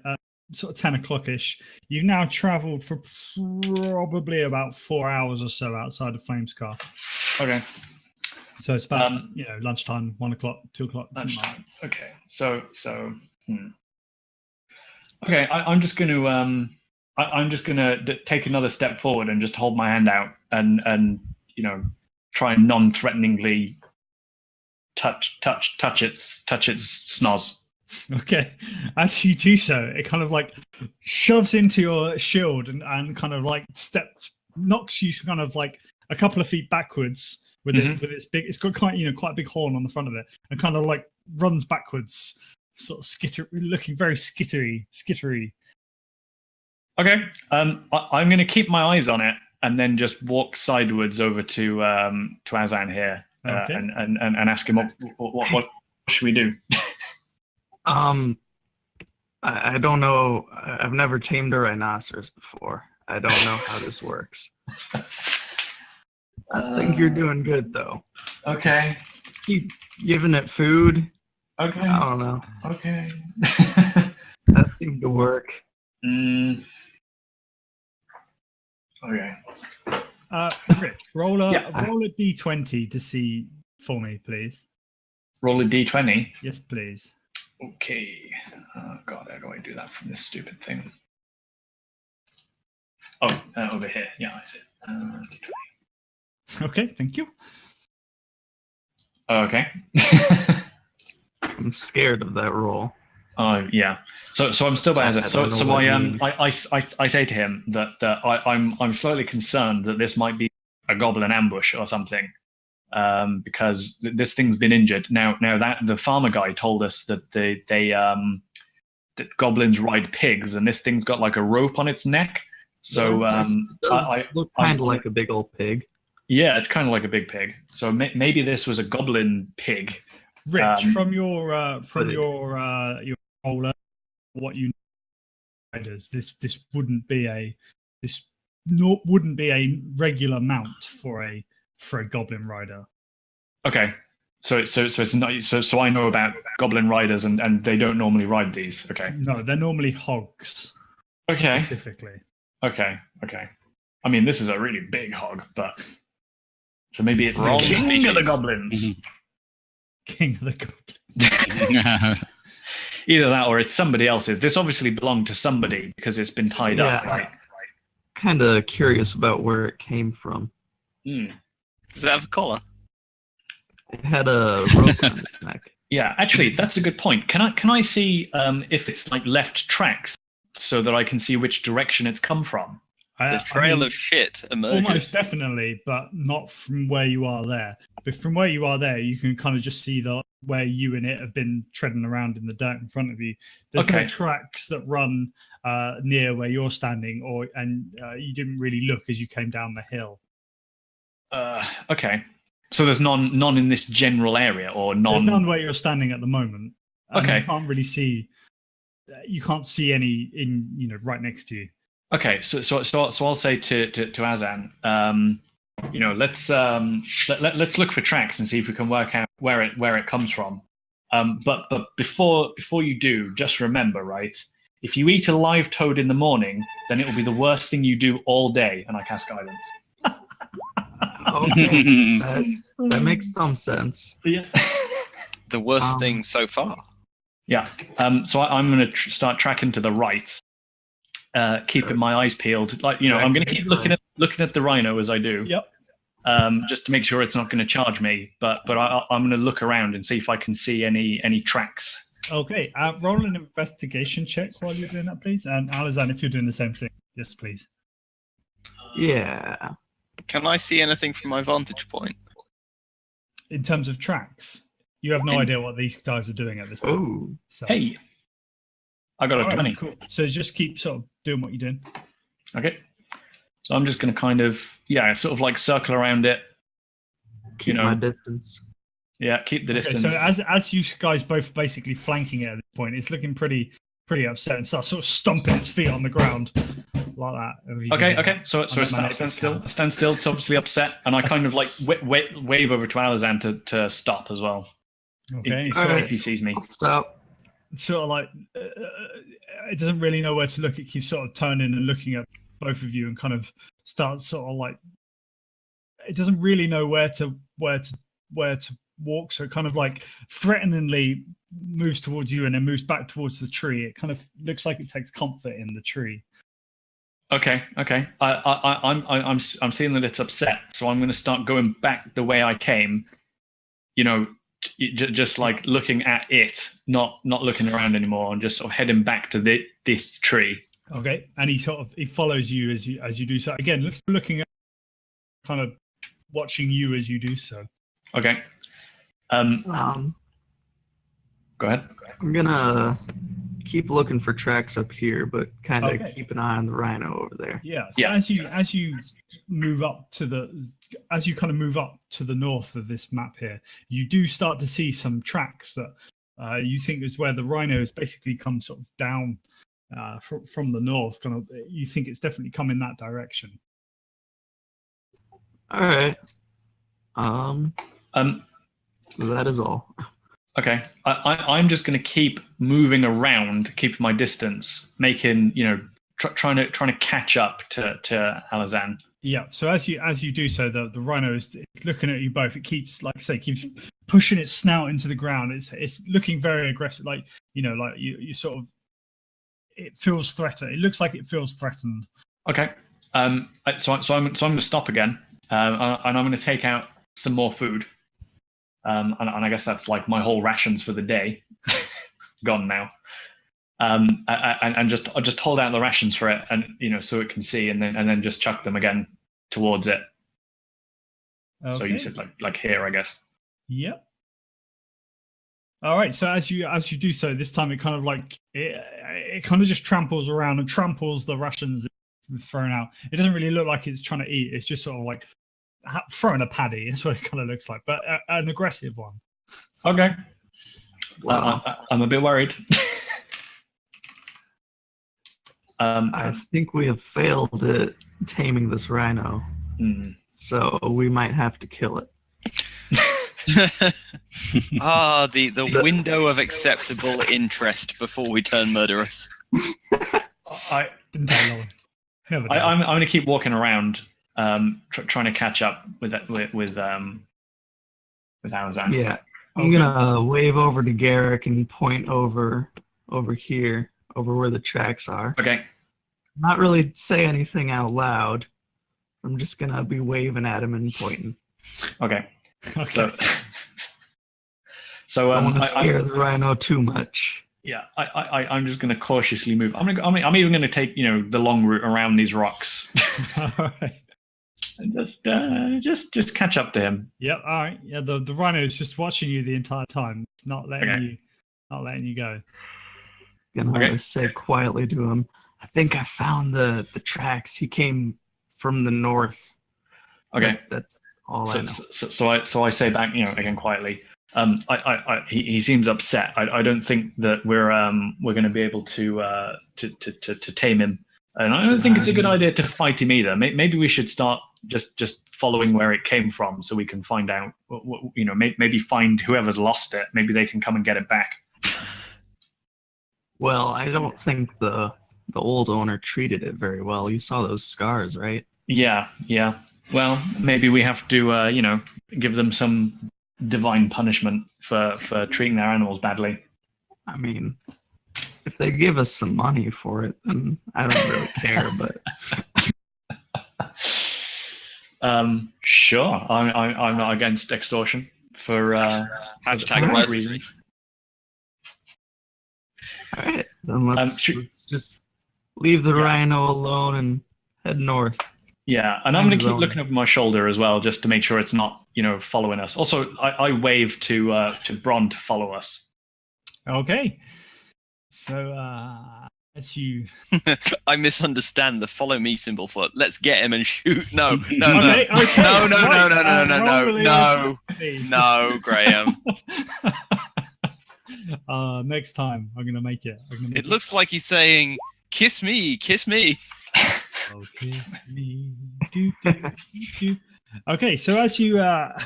sort of 10 o'clock-ish. You've now travelled for probably about 4 hours or so outside of Flamescar. Okay. So it's about lunchtime, 1 o'clock, 2 o'clock. Lunchtime. Okay. So. Okay, I'm just going to take another step forward and just hold my hand out and try and non-threateningly touch its snoz. Okay, as you do so, it kind of like shoves into your shield and kind of like knocks you kind of like a couple of feet backwards with it with its big. It's got quite a big horn on the front of it, and kind of like runs backwards, sort of looking very skittery. Okay. I'm going to keep my eyes on it and then just walk sideways over to Azan here Okay. and ask him what should we do. I don't know. I've never tamed a rhinoceros before. I don't know how this works. I think you're doing good though. Okay. Keep giving it food. Okay. I don't know. Okay. That seemed to work. Okay. Rich, roll a d20 to see for me, please. Roll a d20. Yes, please. Okay. Oh, God, how do I do that from this stupid thing? Oh, over here. Yeah, I see it. Okay, thank you. Okay. I'm scared of that roll. Oh, yeah. So I'm still by Azan. So I say to him that I'm slightly concerned that this might be a goblin ambush or something, because this thing's been injured. Now that the farmer guy told us that that goblins ride pigs, and this thing's got like a rope on its neck. So it does look kind of like a big old pig. Yeah, it's kind of like a big pig. So maybe this was a goblin pig. Rich, from your roller, what you know, this wouldn't be a regular mount for a goblin rider. Okay, so it's not so I know about goblin riders and they don't normally ride these. Okay. No, they're normally hogs. Okay. Specifically. Okay. I mean, this is a really big hog, but so maybe it's Wrong the king species. of the goblins. King of the goblins. Either that or it's somebody else's. This obviously belonged to somebody because it's been tied up, right? Kind of curious about where it came from. Mm. Does it have a collar? It had a rope on its neck. Yeah, actually, that's a good point. Can I see if it's like left tracks so that I can see which direction it's come from? The trail of shit emerges. Almost definitely, but not from where you are there. But from where you are there, you can kind of just see where you and it have been treading around in the dirt in front of you. There's no tracks that run near where you're standing, and you didn't really look as you came down the hill. Okay. So there's none in this general area, or none. There's none where you're standing at the moment. Okay. You can't really see. You can't see any right next to you. Okay, so I'll say to Azan, let's look for tracks and see if we can work out where it comes from. But before you do, just remember, right? If you eat a live toad in the morning, then it will be the worst thing you do all day. And I cast guidance. Okay, that makes some sense. Yeah. The worst thing so far. Yeah. So I'm going to start tracking to the right. Keeping my eyes peeled, I'm going to keep looking at the rhino as I do. Yep. Just to make sure it's not going to charge me, but I'm going to look around and see if I can see any tracks. Okay. Roll an investigation check while you're doing that, please. And Alizan, if you're doing the same thing, yes, please. Yeah. Can I see anything from my vantage point? In terms of tracks, you have no idea what these guys are doing at this point. Ooh. So. Hey, I got a 20. Cool. So just keep sort of doing what you're doing. Okay. So I'm just going to kind of, sort of like circle around it. Keep my distance. Yeah, keep the distance. So as you guys both basically flanking it at this point, it's looking pretty upset and starts sort of stomping its feet on the ground like that. Okay. So it stands still. It's obviously upset, and I kind of like wave over to Alizan to stop as well. Okay. If he sees me. I'll stop. Sort of like it doesn't really know where to look. It keeps sort of turning and looking at both of you and kind of starts sort of like it doesn't really know where to walk. So it kind of like threateningly moves towards you and then moves back towards the tree. It kind of looks like it takes comfort in the tree. Okay. I'm seeing that it's upset, so I'm going to start going back the way I came. just like looking at it, not looking around anymore, and just sort of heading back to this tree. Okay, and he follows you as you do so. Again, looking at, kind of watching you as you do so. Okay. Go ahead. I'm gonna keep looking for tracks up here, but kind of Okay. keep an eye on the rhino over there. Yeah. So Yeah. as you move up to the north of this map here, you do start to see some tracks that you think is where the rhino has basically come sort of down from the north. Kind of, you think it's definitely come in that direction. All right. That is all. Okay. I'm just going to keep moving around, keep my distance, making trying to catch up to Alazan. Yeah. So as you do so, the rhino is looking at you both. It keeps, like I say, keeps pushing its snout into the ground. It's looking very aggressive. Like you sort of. It feels threatened. It looks like it feels threatened. Okay. So I'm going to stop again, and I'm going to take out some more food. And I guess that's like my whole rations for the day, gone now. And just hold out the rations for it, and so it can see, and then just chuck them again towards it. Okay. So you said like here, I guess. Yep. All right. So as you do so, this time it kind of like it kind of just tramples around and tramples the rations thrown out. It doesn't really look like it's trying to eat. It's just sort of like throwing a paddy. That's what it kind of looks like, but an aggressive one. Okay. Wow. I'm a bit worried. I think we have failed at taming this rhino, so we might have to kill it. The window of acceptable interest before we turn murderous. I didn't take long. Never does. I'm going to keep walking around, trying to catch up with Alazan. Yeah, I'm gonna wave over to Garrick and point over here, over where the tracks are. Okay. Not really say anything out loud. I'm just gonna be waving at him and pointing. Okay. Okay. So I don't want to scare the rhino too much. Yeah, I'm just going to cautiously move. I'm even going to take the long route around these rocks. All right. And just catch up to him. Yep. All right. Yeah. The rhino is just watching you the entire time. It's not letting you go. Gonna say quietly to him, I think I found the tracks. He came from the north. Okay. That's all I know. So I say back, again quietly. He seems upset. I don't think that we're going to be able to tame him, and I don't think it's a good idea to fight him either. Maybe we should start just following where it came from, so we can find out. Maybe find whoever's lost it. Maybe they can come and get it back. Well, I don't think the old owner treated it very well. You saw those scars, right? Yeah. Well, maybe we have to give them some divine punishment for treating their animals badly. I mean, if they give us some money for it, then I don't really care. But sure, I'm not against extortion for the right reasons. All right, then let's just leave the rhino alone and head north. Yeah, and I'm going to keep looking over my shoulder as well, just to make sure it's not, following us. Also, I wave to Bron to follow us. Okay. So as you, I misunderstand the follow me symbol for let's get him and shoot. No, Okay. no, Graham. Next time I'm gonna make it. It looks like he's saying, "Kiss me, kiss me." Oh, kiss me. Do, do, do. Okay, so as you God,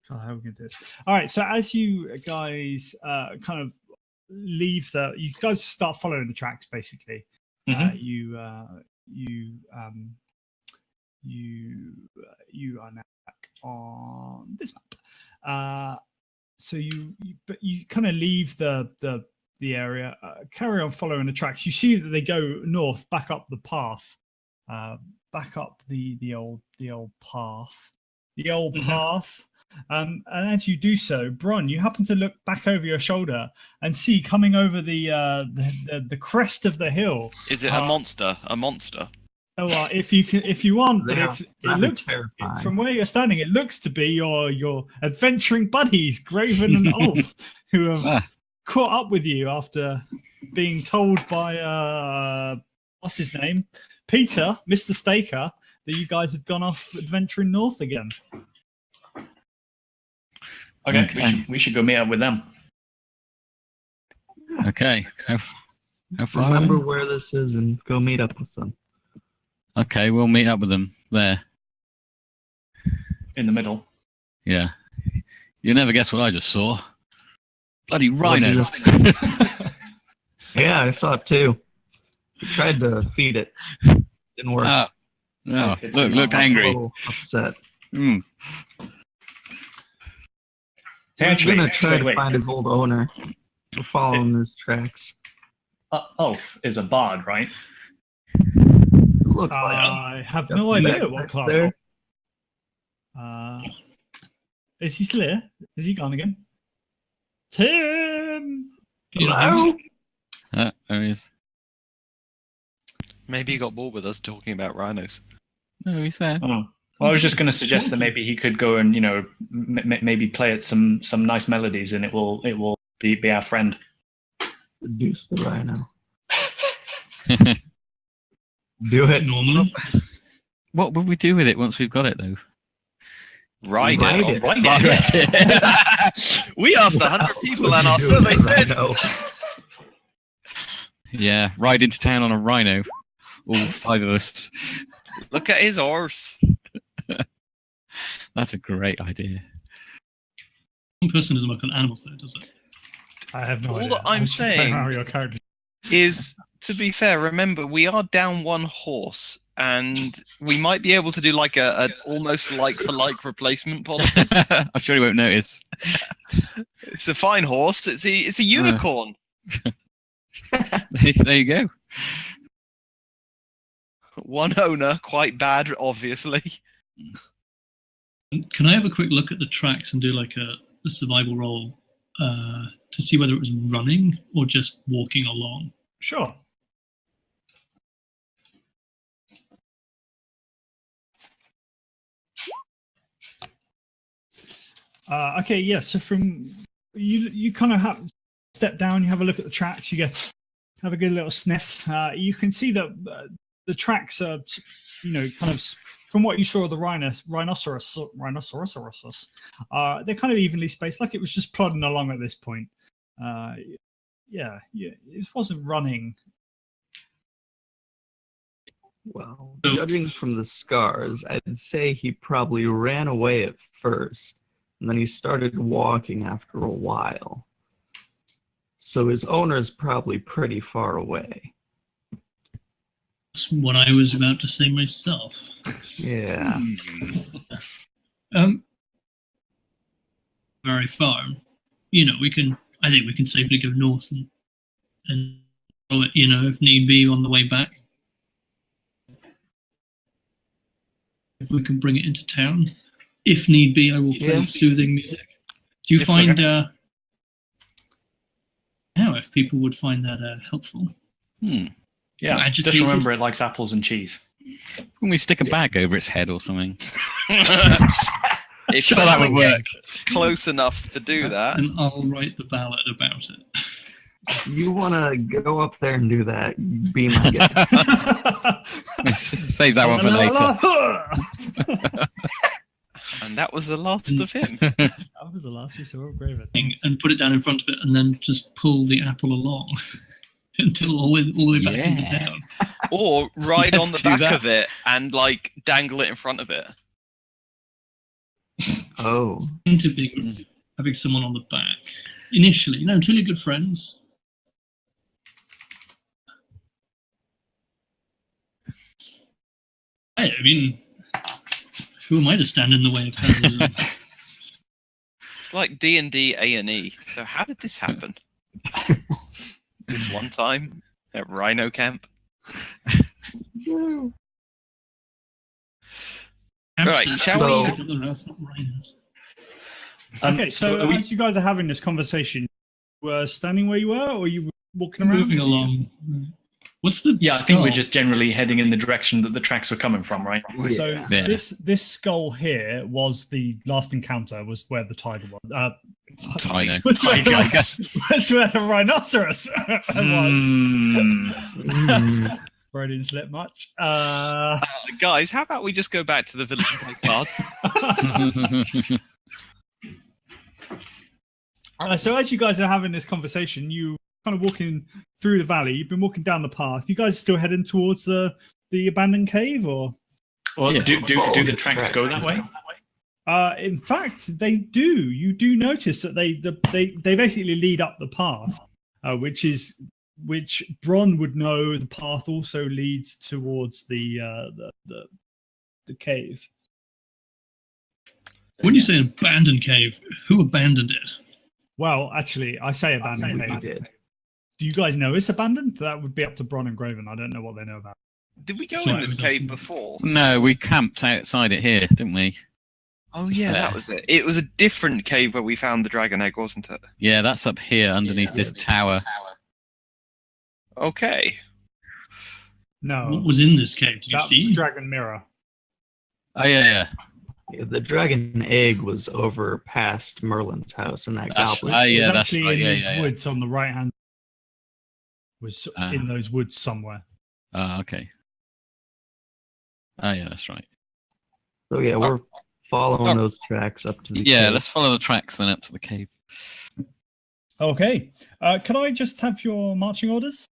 how are we gonna do this? All right, so as you guys kind of leave you guys start following the tracks basically. Mm-hmm. You are now back on this map. So you kind of leave the area, carry on following the tracks. You see that they go north, back up the path, back up the old path. The old path And as you do so, Bron, you happen to look back over your shoulder and see coming over the crest of the hill. Is it a monster? A monster? Oh, if you want, but Yeah, it that'd be looks terrifying. from where you're standing, it looks to be your adventuring buddies, Graven and Ulf, who have caught up with you after being told by what's his name, Peter, Mr. Staker, that you guys have gone off adventuring north again. Okay. We should go meet up with them. Okay. How far Remember away? where this is and go meet up with them. Okay, we'll meet up with them there. In the middle. Yeah. You'll never guess what I just saw. Bloody What'd you rhino. just- Yeah, I saw it too. We tried to feed it. Didn't work. No, looked A angry. little upset. Mm. Actually, We're gonna try wait, to wait. find his old owner. We're following his tracks. Ulf is a bard, right? It looks like I have Got no some idea backpacks what class. there. Is he still here? Is he gone again? Tim! Hello? There he is. Maybe he got bored with us talking about rhinos. No, he's there. Oh. Well, I was just going to suggest that maybe he could go and maybe play it some nice melodies, and it will be our friend. Seduce the rhino. Do it. Normally. What would we do with it once we've got it, though? Ride Ride it. it. Right. We asked 100 What people would and you our do survey with a said rhino? Yeah, ride into town on a rhino. All 5 of us. look at his horse. That's a great idea. One person doesn't work on animals, though, does it? I have no All idea. that I'm just playing saying- Mario character. Is, to be fair, remember, we are down 1 horse, and we might be able to do like a almost like-for-like replacement policy. I'm sure he won't notice. It's a fine horse. It's a unicorn. There you go. One owner, quite bad, obviously. Can I have a quick look at the tracks and do like a survival roll to see whether it was running or just walking along? Sure. Okay, yeah. So from you kind of have step down. You have a look at the tracks. You have a good little sniff. You can see that the tracks are, kind of from what you saw of the rhinoceros. They're kind of evenly spaced, like it was just plodding along at this point. Yeah, it wasn't running. Well, judging from the scars, I'd say he probably ran away at first, and then he started walking after a while. So his owner's probably pretty far away. That's what I was about to say myself. Yeah. Very far. I think we can safely go north and if need be on the way back. If we can bring it into town. If need be, I will play Yeah. soothing music. Do you If find okay. if people would find that helpful? Yeah, just Agitated? remember it likes apples and cheese. Can we stick a bag over its head or something? If Sure, that would work. close enough to do that. And I'll write the ballad about it. You want to go up there and do that, be my guest. Save that one for later. And that was the last of him. That was the last we saw of Graven. And put it down in front of it and then just pull the apple along until all the way back into Yeah. town. Or ride Let's on the do back that. of it and like dangle it in front of it. Oh. Into being having someone on the back. Initially, until you're good friends. I mean, who am I to stand in the way of heroism? It's like D&D A&E. So how did this happen? This one time at Rhino Camp. Right, Hamsters, shall we- other else, not rhinos. Okay, so as you guys are having this conversation, you were standing where you were, or you were walking around? Moving along. What's the Yeah, I skull? think we're just generally heading in the direction that the tracks were coming from, right? So Yeah. this skull here was the last encounter, was where the tiger was. Tiger. was where Tiger. was where the rhinoceros was. Mm. Brody didn't slip much. Guys, how about we just go back to the village and play cards? So as you guys are having this conversation, you kind of walking through the valley. You've been walking down the path. You guys still heading towards the abandoned cave, or? Well, Yeah. do the tracks go that way? In fact, they do. You do notice that they basically lead up the path, which Bron would know. The path also leads towards the cave. When you say an abandoned cave, who abandoned it? Well, actually, I say abandoned cave. did. Do you guys know it's abandoned? That would be up to Bron and Graven. I don't know what they know about. Did we go Sorry, in this I was cave asking. before? No, we camped outside it here, didn't we? Oh Just yeah, there. that was it. It was a different cave where we found the dragon egg, wasn't it? Yeah, that's up here underneath this tower. Okay. No, What was in this cave? Did you that's see? the dragon mirror. Oh yeah. Yeah, the dragon egg was over past Merlin's house in that That's- goblin. oh, It yeah, was that's actually right. in Yeah, these yeah, yeah. woods on the right hand. Was Ah. in those woods somewhere. Oh, okay. Oh yeah, that's right. So yeah, we're following Oh. those tracks up to the Yeah, cave. let's follow the tracks then up to the cave. Okay. Can I just have your marching orders?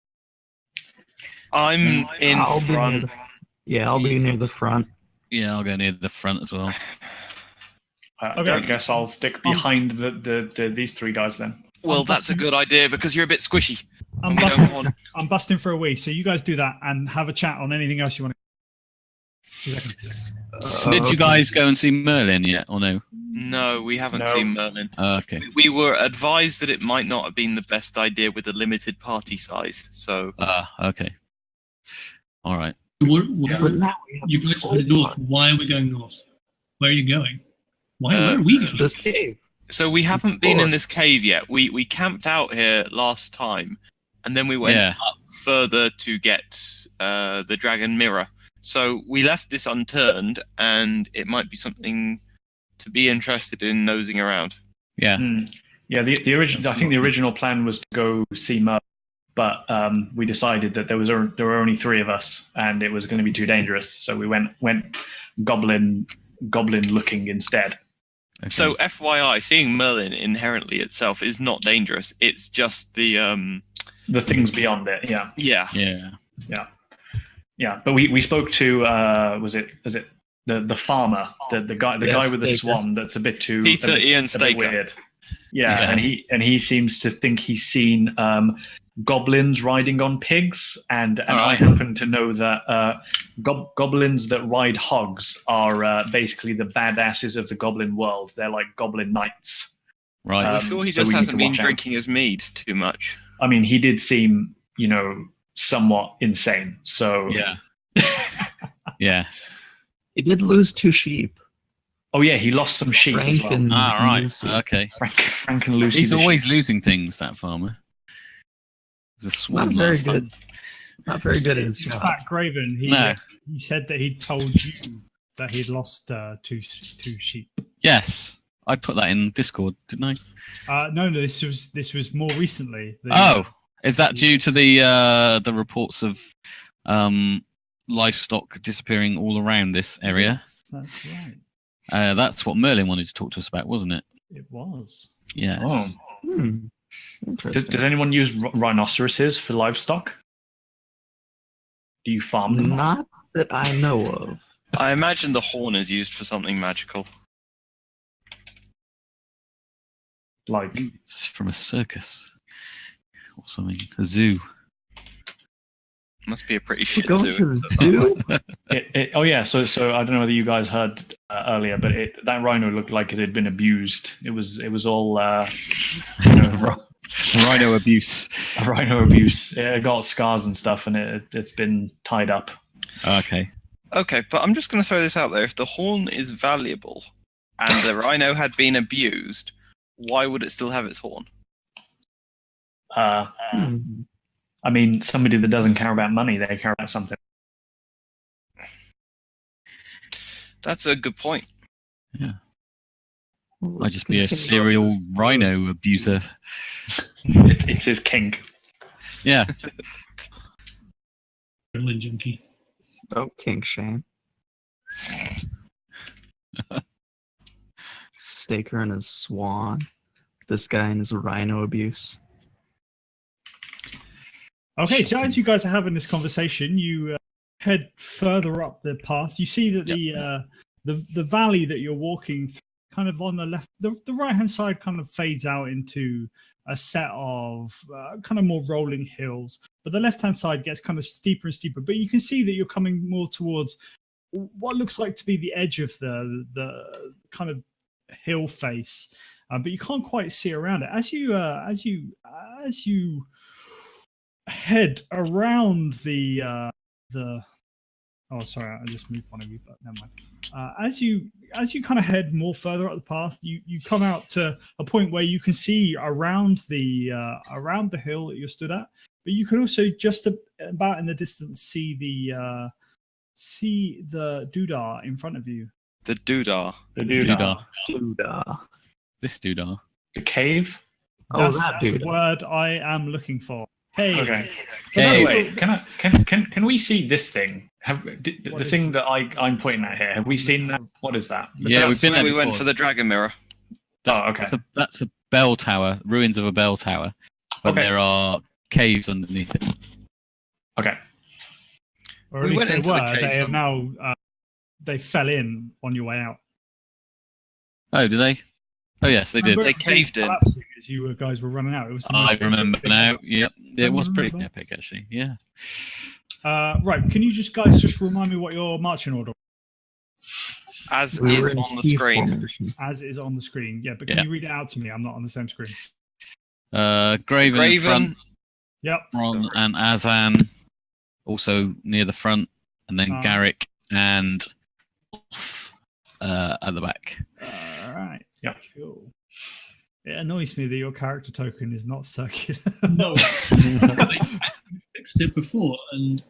I'm in I'll be near front. the, yeah, I'll be near the front. Yeah, I'll go near the front as well. Okay. I guess I'll stick behind these three guys then. Well, I'm that's a busting- good idea because you're a bit squishy. I'm and we don't busting, want- I'm busting for a wee, so you guys do that and have a chat on anything else you want to. 2 seconds. So did you guys go and see Merlin yet, or no? No, we haven't No. seen Merlin. Okay. We were advised that it might not have been the best idea with a limited party size. So Okay. All right. But now we have You the guys full headed north. front. Why are we going north? Where are you going? Where Uh, are we going? This cave. we haven't been in North. this cave yet. We camped out here last time, and then we went Yeah. up further to get the dragon mirror. So we left this unturned, and it might be something to be interested in nosing around. Yeah. Yeah, the original. I think the original plan was to go see Merlin, but we decided that there were only three of us, and it was going to be too dangerous. So we went goblin looking instead. Okay. So FYI, seeing Merlin inherently itself is not dangerous. It's just the The things beyond it, yeah. Yeah. Yeah, but we spoke to was it the farmer, the guy Yes, with the Staker. swan that's a bit too Peter Ian a bit Staker. weird. Yeah, Yeah. and he seems to think he's seen goblins riding on pigs, and I Alright. happen to know that goblins that ride hogs are basically the badasses of the goblin world. They're like goblin knights. Right. I'm sure he so just we need hasn't to been watch out. drinking his mead too much. I mean, he did seem, somewhat insane. So Yeah. Yeah. He did lose 2 sheep. Oh yeah, he lost some sheep as Frank well. and Right. Lucy. Okay. Frank and Lucy. He's the always sheep. losing things, that farmer. He's a swan Not very master. good. Not very good at his In job. fact, Graven, No. he said that he'd told you that he'd lost two sheep. Yes. I put that in Discord, didn't I? No, this was more recently. Oh, is that due to the reports of livestock disappearing all around this area? Yes, that's right. That's what Merlin wanted to talk to us about, wasn't it? It was. Yes. Oh. Interesting. Does anyone use rhinoceroses for livestock? Do you farm them? Not that I know of. I imagine the horn is used for something magical. Like, It's from a circus or something. A zoo. Must be a pretty We're shit going zoo. to the zoo? oh yeah. So I don't know whether you guys heard earlier, but that rhino looked like it had been abused. It was all Rhino abuse. rhino abuse. It got scars and stuff, and it's been tied up. Okay. Okay, but I'm just going to throw this out there. If the horn is valuable and the rhino had been abused, why would it still have its horn? Hmm. I mean, somebody that doesn't care about money, they care about something. That's a good point. Yeah. Well, Might let's just be a continue serial on this rhino abuser. It's his kink. Yeah. Adrenaline junkie. Oh, kink shame. Staker and his swan. This guy and his rhino abuse. Okay, so as you guys are having this conversation, you head further up the path. You see that the valley that you're walking through, kind of on the left, the right hand side kind of fades out into a set of kind of more rolling hills, but the left hand side gets kind of steeper and steeper. But you can see that you're coming more towards what looks like to be the edge of the kind of hill face, but you can't quite see around it. As you head around the oh, sorry, I just moved one of you, but never mind. As you kind of head more further up the path, you come out to a point where you can see around the hill that you're stood at, but you can also just about in the distance see the doodah in front of you. The doodah. The doodah. Doodah. This doodah. The cave? Oh, That's that the doodah. word I am looking for. Hey. Okay. Hey. Wait, can we see this thing? The What is thing this? that I'm pointing at here? Have we seen that? What is that? Yeah, That's we've been where there we went before. for the dragon mirror. Okay. That's a bell tower, ruins of a bell tower, but Okay. there are caves underneath it. Okay. Or at We least went they into the were. cave They have some- now. They fell in on your way out. Oh, did they? Oh, yes, they did. They caved in. collapsing as you guys were running out. It was. The I most remember epic thing now. ever. Yep, it was pretty Remember? epic actually. Yeah. Right. Can you guys just remind me what your marching order As We is were in on the T screen. formation. as is on the screen? Yeah, but Yeah. can you read it out to me? I'm not on the same screen. Graven in front, Yep. Ron and Azan also near the front, and then Garrick and Ulf at the back. All right. Yeah. Cool. It annoys me that your character token is not circular. No, I fixed it before, and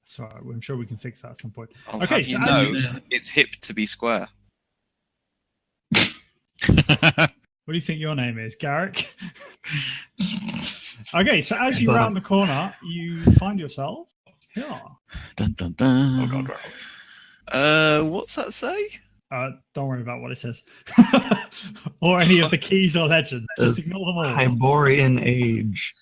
Sorry, I'm sure we can fix that at some point. I'll Okay, have you so as know, you- it's hip to be square. What do you think your name is, Garrick? Okay, so as you round the corner, you find yourself here. Dun, dun, dun. Oh God, where are we? What's that say? Don't worry about what it says, or any of the keys or legends. Just Says ignore them all. Hyborian age.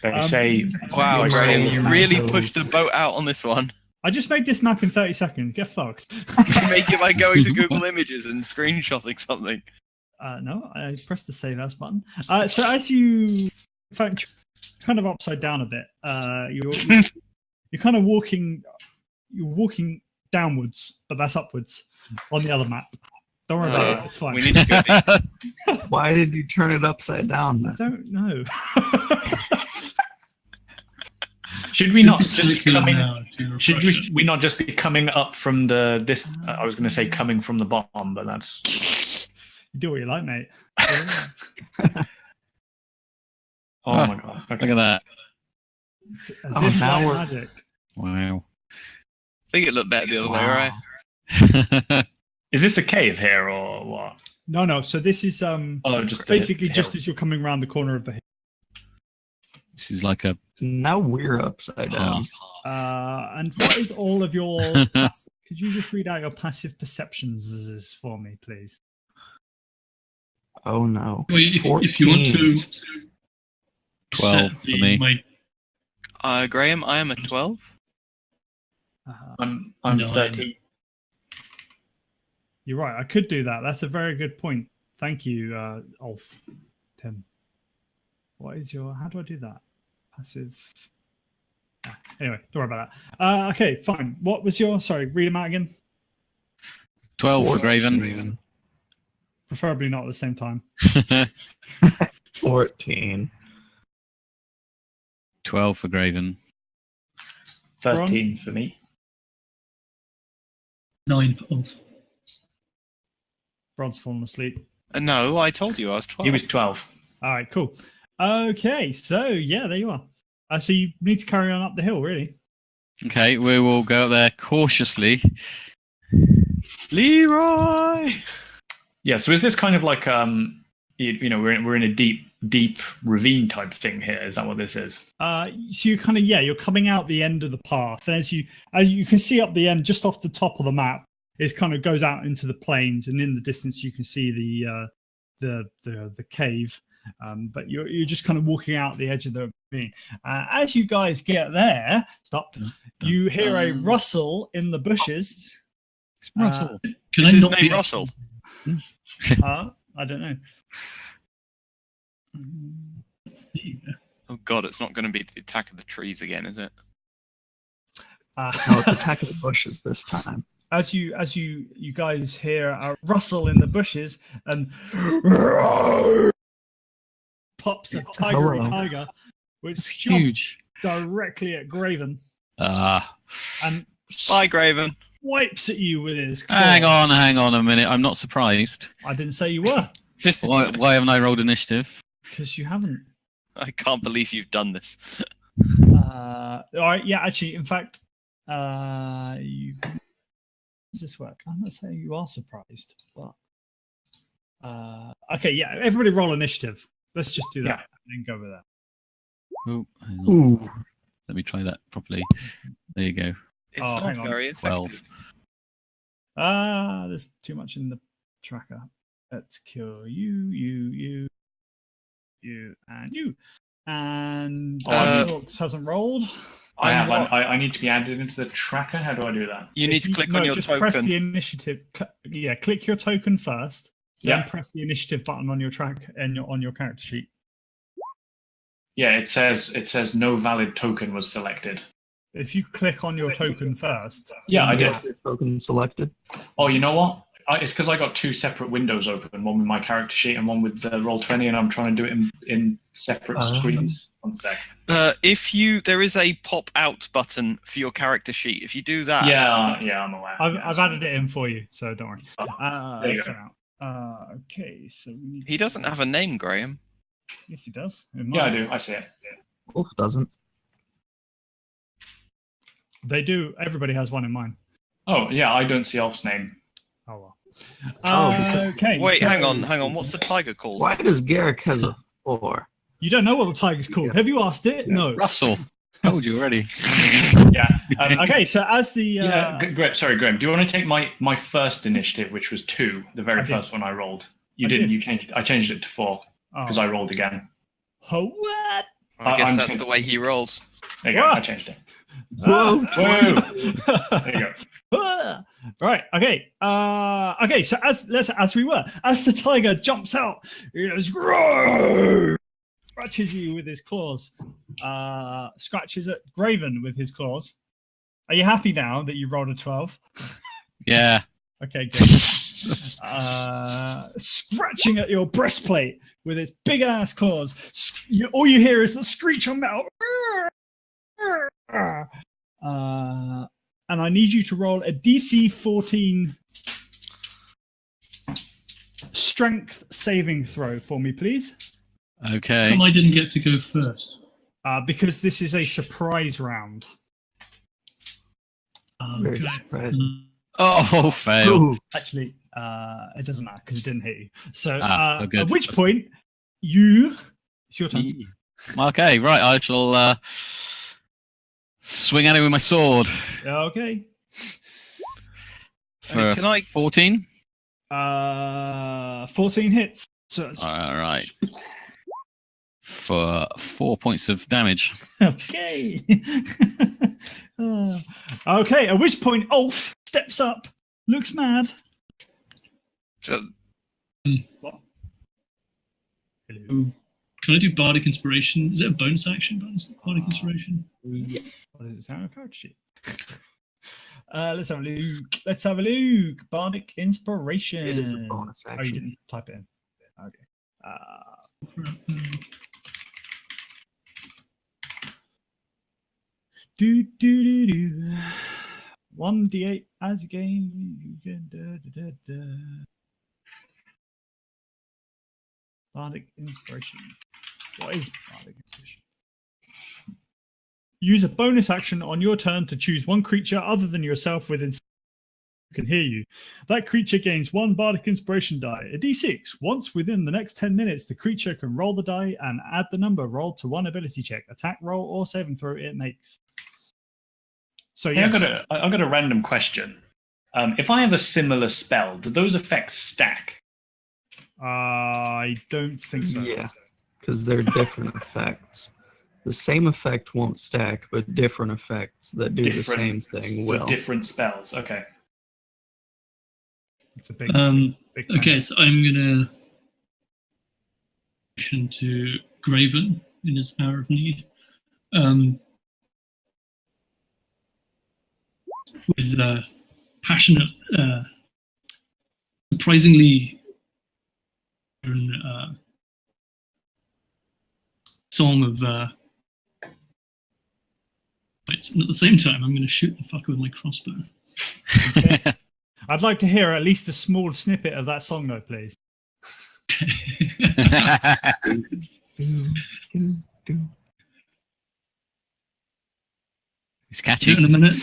They say. Wow, I Graham, say- you really Hills. pushed the boat out on this one. I just made this map in 30 seconds. Get fucked. You make it by going to Google Images and screenshotting something. No, I pressed the save as button. So as you, in fact, kind of upside down a bit. You're kind of walking. You're walking downwards, but that's upwards on the other map. Don't worry about it. It's fine. We need to go. Why did you turn it upside down? I don't know. Should we not just be circular coming? now to Should refresh it. we not just be coming up from this? I was going to say coming from the bottom, but that's. You do what you like, mate. Oh my God! Look Okay. at that. As Oh, if now by we're- magic. Wow. I think it looked better the other way, Wow. right? Is this a cave here or what? No. So this is Oh, just basically the just hill. as you're coming around the corner of the hill. This is like a Now we're upside down. pass. And what is all of your? Could you just read out your passive perceptions for me, please? Oh no. Well, if you want to 12 set for the- me. Graham, I am a 12. I'm Nine. 13. You're right. I could do that. That's a very good point. Thank you, Ulf. Tim. What is your? How do I do that? Passive. Anyway, don't worry about that. Okay, fine. What was your? Sorry, read them out again. 12 for 14. Graven. Preferably not at the same time. 14. 12 for Graven. 13 for me. 9 for Ulf. Rod's fallen asleep. No, I told you I was 12. He was 12. All right, cool. Okay, so yeah, there you are. So you need to carry on up the hill, really. Okay, we will go up there cautiously. Leroy! Yeah. So is this kind of like we're in a deep ravine type thing here? Is that what this is? So you kind of you're coming out the end of the path, and as you can see up the end, just off the top of the map, it kind of goes out into the plains, and in the distance you can see the cave. But you're just kind of walking out the edge of the ravine. As you guys get there, you hear a rustle in the bushes. Russell. Can Is I his not name be Russell? I don't know. Oh god, it's not going to be the attack of the trees again, is it? No, it's Attack of the Bushes this time. As you guys hear a rustle in the bushes and pops a tigery Hello. tiger, which It's jumps huge. directly at Graven Ah. and Bye, Graven. swipes at you with his claw. Hang on a minute. I'm not surprised. I didn't say you were, Why haven't I rolled initiative? because you haven't. I can't believe you've done this. All right, yeah, actually, in fact, you. Does this work? I'm not saying you are surprised, but okay, yeah. Everybody roll initiative. Let's just do that and then go with that. Oh, hang on. Ooh. Let me try that properly. There you go. It's Oh, not hang on. very 12. effective. There's too much in the tracker. Let's kill you, and you. And Orcs hasn't rolled. I need to be added into the tracker. How do I do that? You need to click on your just token. press the initiative. Click your token first. Then Yeah. press the initiative button on your track and on your character sheet. Yeah, it says no valid token was selected. If you click on your token first. Yeah, I did. Your token selected. Oh, you know what? It's because I got two separate windows open, one with my character sheet and one with the Roll20, and I'm trying to do it in separate screens. One sec. There is a pop out button for your character sheet. If you do that, Yeah, I'm aware. I've added it in for you, so don't worry. There you go. for now. Okay, so we need. he doesn't have a name, Graham. Yes, he does. Yeah, I do. I see it. Wolf doesn't. They do. Everybody has one in mind. Oh, yeah, I don't see Elf's name. Oh well. Because- Okay. Wait, so hang on. What's the tiger called? Why does Garrick has a 4? You don't know what the tiger's called. Have you asked it? No. Russell. Told you already. Yeah. Okay, so as the Sorry, Graham. Do you want to take my first initiative, which was 2, the very I did. first one I rolled? You I didn't. did. You changed. I changed it to 4 because I rolled again. What? I guess I'm that's just- the way he rolls. There you go. What? I changed it. Whoa. Whoa. There you go. Right. Okay. Okay. So as the tiger jumps out, he goes, "Roar!" Scratches you with his claws. Scratches at Graven with his claws. Are you happy now that you rolled a 12? Yeah. Okay. Good. Scratching at your breastplate with its big ass claws. All you hear is the screech on metal. And I need you to roll a DC 14 strength saving throw for me, please. Okay. Come, I didn't get to go first. Because this is a surprise round. Very Okay. surprising. Oh, fail. Ooh. Actually, it doesn't matter because it didn't hit you. So good. at which point, it's your turn. Okay, right. I shall swing at it with my sword Okay. for Can I- 14. 14 hits. So All right. For 4 points of damage. okay. Okay, at which point Ulf steps up, looks mad. So, What? Hello. Can I do Bardic Inspiration? Is it a bonus action? Bardic Inspiration? Yeah. What does it sound like? Character sheet. Let's have a look. Let's have a look. Bardic Inspiration. It is a bonus Oh, you action. didn't type it in. Okay. Do do do do. 1d8 as a game. You can Bardic Inspiration. What is Bardic Inspiration? Use a bonus action on your turn to choose one creature other than yourself within who can hear you. That creature gains 1 Bardic Inspiration die, a d6. Once within the next 10 minutes, the creature can roll the die and add the number rolled to one ability check, attack roll, or saving throw it makes. So Hey, yes. I've got a random question. If I have a similar spell, do those effects stack? I don't think so. Yeah, because they're different effects. The same effect won't stack, but different effects that do the same thing will. So different spells. Okay. It's a big. Big Okay, so I'm gonna action to Graven in his hour of need. With passionate, surprisingly song of and at the same time I'm going to shoot the fucker with my crossbow. Okay. I'd like to hear at least a small snippet of that song, though, please. It's catchy. In a minute.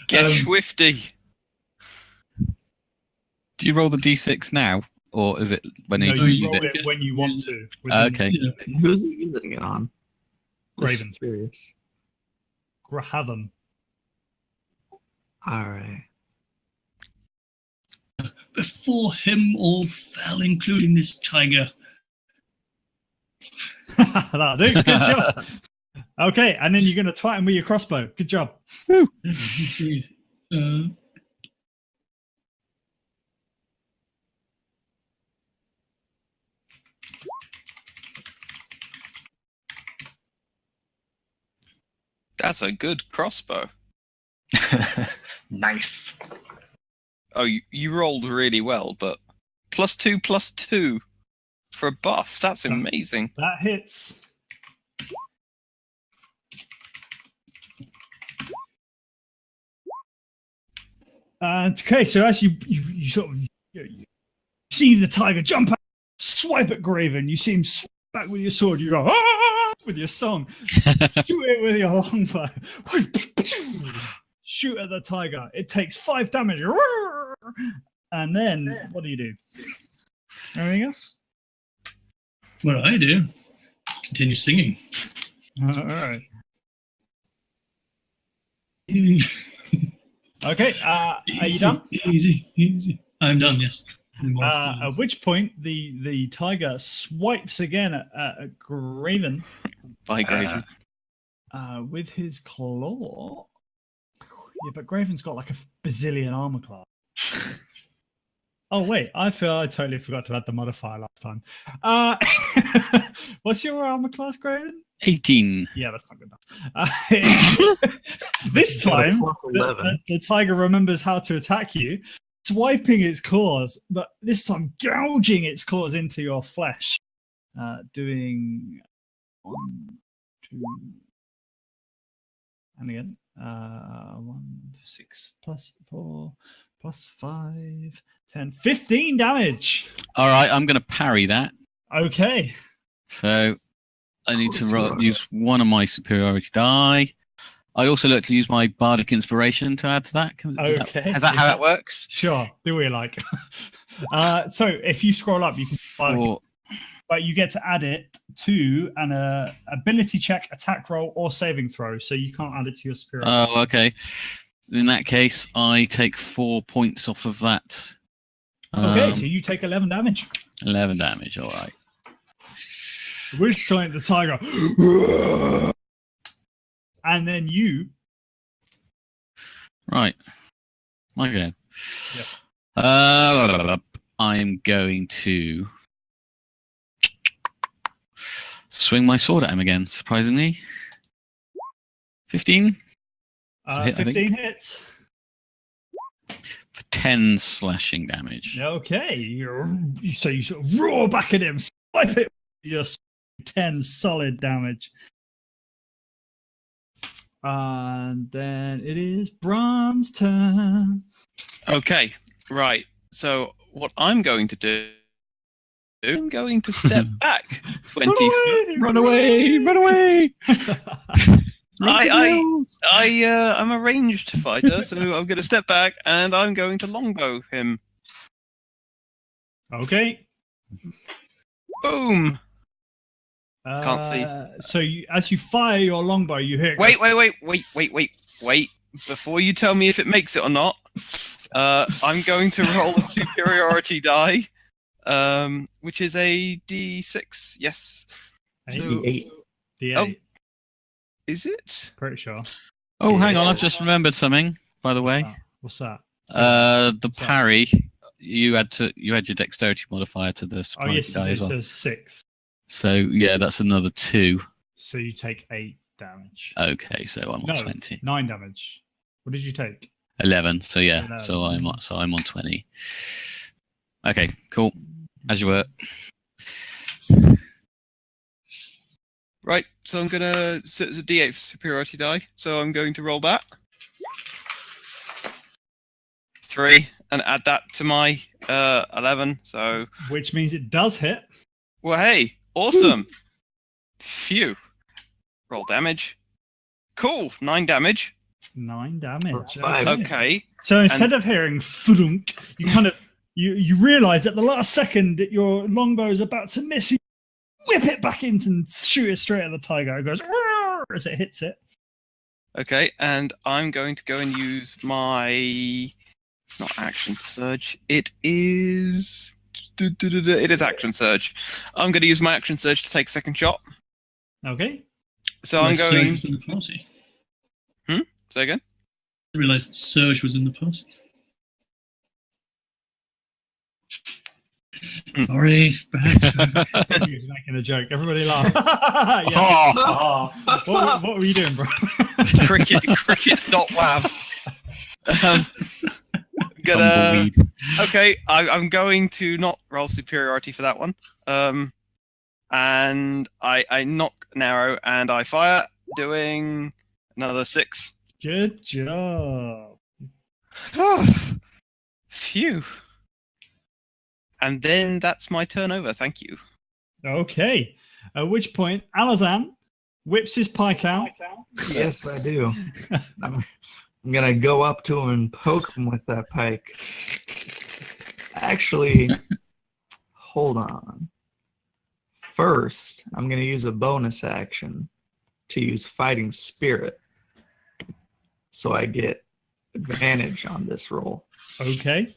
Get swifty. Do you roll the d6 now, or is it when No, you you use roll it? it when you want to. Okay. Yeah. Who's he using it on? Graven. Just curious. Grahaven. All right. Before him all fell, including this tiger. That'll do. Good job. Okay, and then you're going to twat him with your crossbow. Good job. Indeed. That's a good crossbow. Nice. Oh, you rolled really well, but +2/+2 for a buff. That's amazing. That hits. Okay, so as you sort of you see the tiger jump out, swipe at Graven, you see him swipe back with your sword, you go, ah! With your song, shoot it with your longbow, shoot at the tiger, it takes 5 damage, and then what do? Anything else? What do I do? Continue singing. All right. Okay, are you done? Easy. I'm done, yes. At which point, the tiger swipes again at Graven. By Graven. With his claw. Yeah, but Graven's got like a bazillion armor class. Oh, wait, I feel I totally forgot to add the modifier last time. What's your armor class, Graven? 18. Yeah, that's not good enough. This time, the tiger remembers how to attack you, swiping its claws, but this time gouging its claws into your flesh. Doing 1, 2, and again, 1, 6 plus 4 plus 5, 10, 15 damage. All right, I'm going to parry that. Okay. So I need to use one of my superiority die. I also like to use my bardic inspiration to add to that. Is that how that works? Sure. Do we like? So if you scroll up, you can. But you get to add it to an ability check, attack roll, or saving throw. So you can't add it to your superiority. Oh, okay. In that case, I take 4 points off of that. Okay, so you take 11 damage. 11 damage, all right. Which time the tiger, and then you. Right. Okay. Yeah. I'm going to swing my sword at him again, surprisingly. 15? 15 hits. For 10 slashing damage. Okay. So you sort of roar back at him, swipe it with your 10 solid damage. And then it is Bron's turn. Okay, right. So what I'm going to do, I'm going to step back 20 feet. Run away! Run away! I'm a ranged fighter, so I'm going to step back and I'm going to longbow him. Okay. Boom! Can't see. So as you fire your longbow, you hear. Wait! Before you tell me if it makes it or not, I'm going to roll a superiority die, which is a D6. Yes. D8. D8. Oh. Is it? Pretty sure. Oh, hang on! I've just remembered something. By the way, what's that? The parry. You had your dexterity modifier to the superiority die as well. So 6. So yeah, that's another 2. So you take 8 damage. Okay, so I'm on 20. 9 damage. What did you take? 11. So yeah, 11. so I'm on 20. Okay, cool. As you were. Right, so I'm gonna. So it's a D8 for superiority die. So I'm going to roll that. 3 and add that to my 11. So. Which means it does hit. Well, hey, awesome. Phew. Roll damage. Cool, 9 damage. 9 damage. Okay. So instead of hearing thunk, you kind of you realise at the last second that your longbow is about to miss. You whip it back in and shoot it straight at the tiger. It goes as it hits it. Okay, and I'm going to go and use my not action surge. It is action surge. I'm going to use my action surge to take a second shot. Okay. So I'm going. Surge was in the party. Say again? I realised Surge was in the party. Sorry, bad joke. He was making a joke. Everybody laugh. Yeah. What were you doing, bro? Cricket.wav. Okay, I'm going to not roll superiority for that one. And I knock an arrow and I fire, doing another 6. Good job. Phew. And then that's my turn over. Thank you. Okay. At which point, Alazan whips his pike out. Yes, I do. I'm going to go up to him and poke him with that pike. Actually, hold on. First, I'm going to use a bonus action to use Fighting Spirit. So I get advantage on this roll. Okay.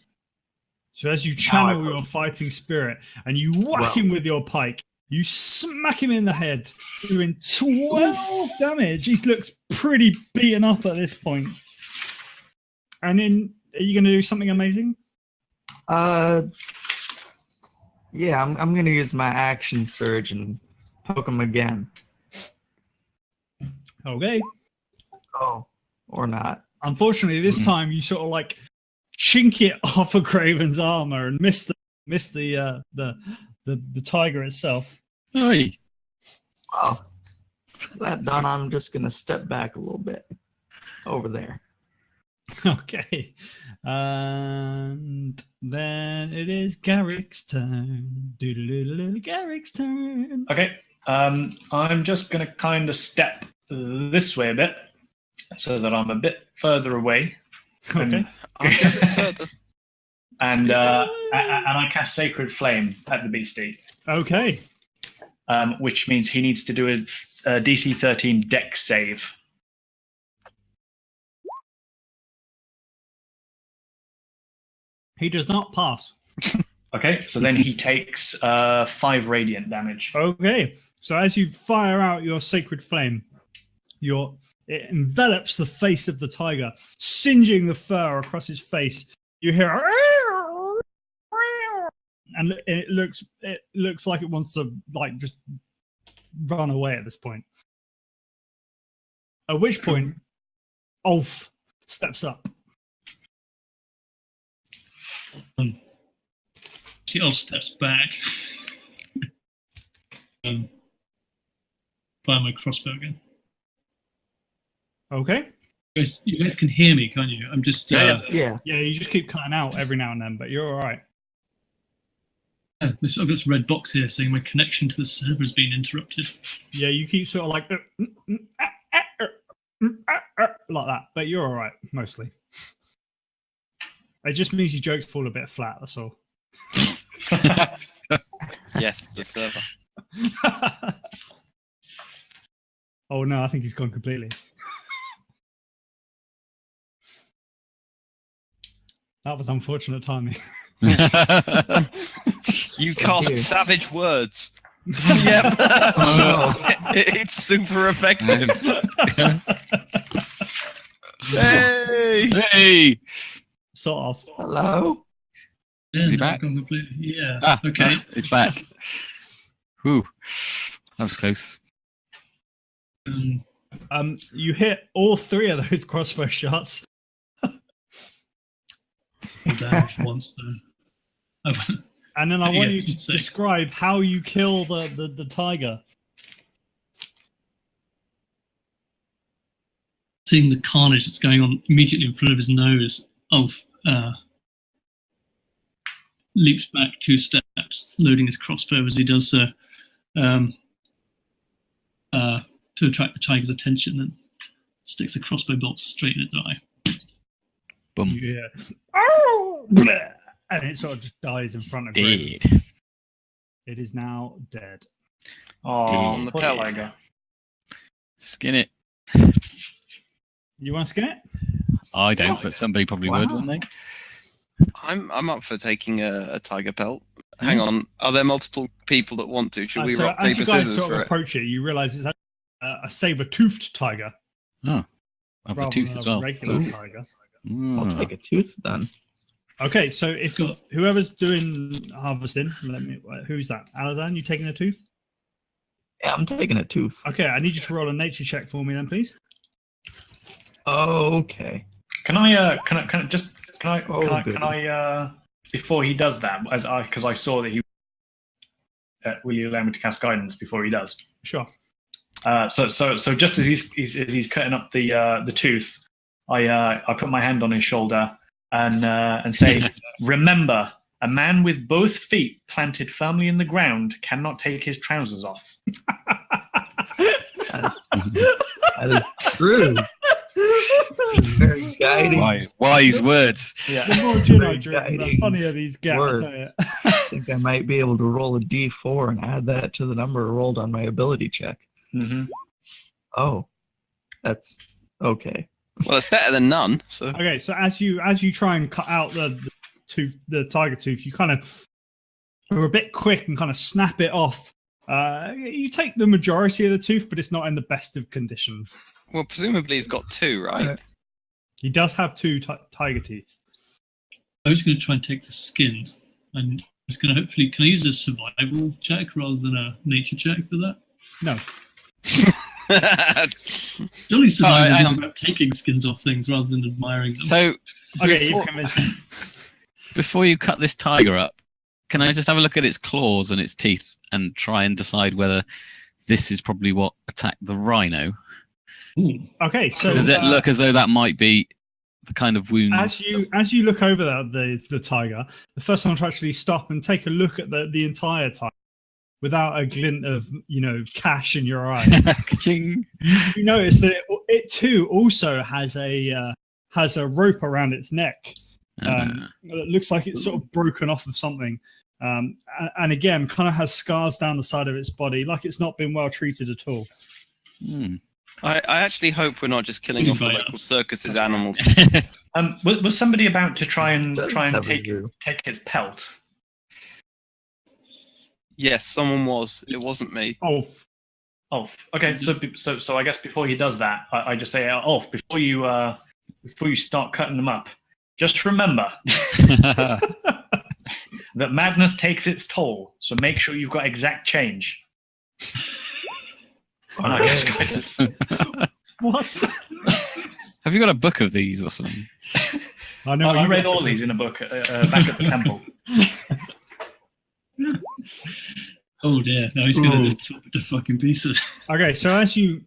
So as you channel your fighting spirit and you whack him with your pike, you smack him in the head, doing 12 damage. He looks pretty beaten up at this point. And then, are you going to do something amazing? Yeah, I'm going to use my action surge and poke him again. Okay. Oh. Or not. Unfortunately, this time you sort of like chink it off of Craven's armor and miss the tiger itself. Hey. Well, that done, I'm just gonna step back a little bit over there. Okay, and then it is Garrick's turn. Garrick's turn. Okay, I'm just gonna kind of step this way a bit, so that I'm a bit further away. Okay. And I cast Sacred Flame at the beastie. Okay. Which means he needs to do a DC 13 Dex save. He does not pass. Okay, so then he takes 5 radiant damage. Okay, so as you fire out your Sacred Flame, it envelops the face of the tiger, singeing the fur across his face. You hear, and it looks like it wants to just run away at this point. At which point, Ulf steps up. She also steps back. Fire my crossbow again. Okay. You guys can hear me, can't you? I'm just Yeah. You just keep cutting out every now and then, but you're all right. I've got this red box here saying my connection to the server has been interrupted. Yeah, you keep sort of like like that, but you're all right mostly. It just means your jokes fall a bit flat. That's all. Yes, the server. Oh no, I think he's gone completely. That was unfortunate timing. You cast savage words. Yep. It's super effective. Hey! Sort of. Hello? Yeah, Is he no, back? I've gone completely. Yeah. Okay. It's back. Whew. That was close. You hit all 3 of those crossbow shots. Damage once though. And then I want you to 6. describe how you kill the tiger. Seeing the carnage that's going on immediately in front of his nose, Ulf leaps back 2 steps, loading his crossbow as he does so, to attract the tiger's attention, and sticks a crossbow bolt straight in its eye. Boom. Yeah. Oh! And it sort of just dies in front of you. Dead. It is now dead. Oh, the poor pelt. tiger. Skin it. You want to skin it? I don't, but somebody probably would, wouldn't they? I'm up for taking a tiger pelt. Hang on, are there multiple people that want to? Should we So rock as paper you guys scissors sort for of it? approach it, you realise it's a saber-toothed tiger. Oh. Of the rather tooth than as a well. regular Ooh. tiger. I'll take a tooth then. Okay, so if whoever's doing harvesting, who's that? Alazan, you taking a tooth? Yeah, I'm taking a tooth. Okay, I need you to roll a nature check for me then, please. Okay. Can I before he does that, because I saw that he will you allow me to cast guidance before he does? Sure. So just as he's cutting up the tooth, I put my hand on his shoulder and say, "Remember, a man with both feet planted firmly in the ground cannot take his trousers off." That is true. Very guiding. Wise words. Yeah. The more gin I Very drink, the guiding funnier these get. I tell you. I think I might be able to roll a d4 and add that to the number rolled on my ability check. Mm-hmm. Oh, that's okay. Well, it's better than none. So Okay, so as you try and cut out the tiger tooth, you kind of are a bit quick and kind of snap it off. You take the majority of the tooth, but it's not in the best of conditions. well, presumably he's got 2, right? He does have 2 tiger teeth. I was going to try and take the skin, and I was going to hopefully. Can I use a survival check rather than a nature check for that? No. Surely survival hang is on. about taking skins off things rather than admiring them. So, Okay, before, you've convinced me. before you cut this tiger up, can I just have a look at its claws and its teeth and try and decide whether this is probably what attacked the rhino? Ooh. Okay, so Does it look as though that might be the kind of wound? as you look over the tiger, the first one to actually stop and take a look at the entire tiger without a glint of cash in your eye, Ka-ching. you notice that it too also has a rope around its neck. It looks like it's sort of broken off of something, and again, kind of has scars down the side of its body, like it's not been well treated at all. Hmm. I actually hope we're not just killing off the local circus's animals. Was somebody about to try and Does have a take zoo. its pelt? Yes, someone was. It wasn't me. Oh, Okay. So I guess before he does that, I just say, before you start cutting them up, just remember that madness takes its toll. So make sure you've got exact change. And I guess guidance. what? Have you got a book of these or something? I know. I read all these in a book back at the temple. Oh dear! Now he's going to just chop it to fucking pieces. Okay, so as you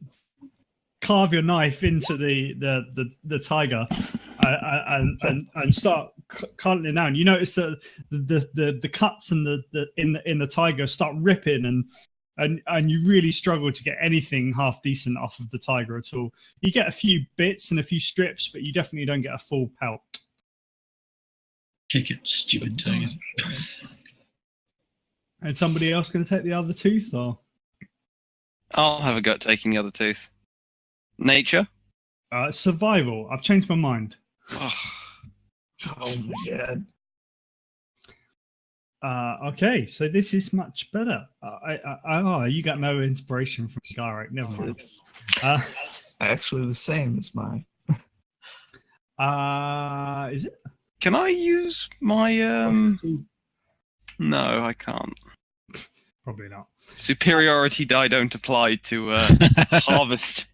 carve your knife into the tiger and start cutting it down, you notice that the cuts and in the tiger start ripping, and you really struggle to get anything half decent off of the tiger at all. You get a few bits and a few strips, but you definitely don't get a full pelt. Kick it, stupid tiger. And somebody else going to take the other tooth, or? I'll have a go at taking the other tooth. Nature? Survival. I've changed my mind. Oh my god. Okay, so this is much better. You got no inspiration from Garrick. Never mind. It's actually the same as mine. Is it? Can I use my No, I can't. Probably not. Superiority die don't apply to harvest.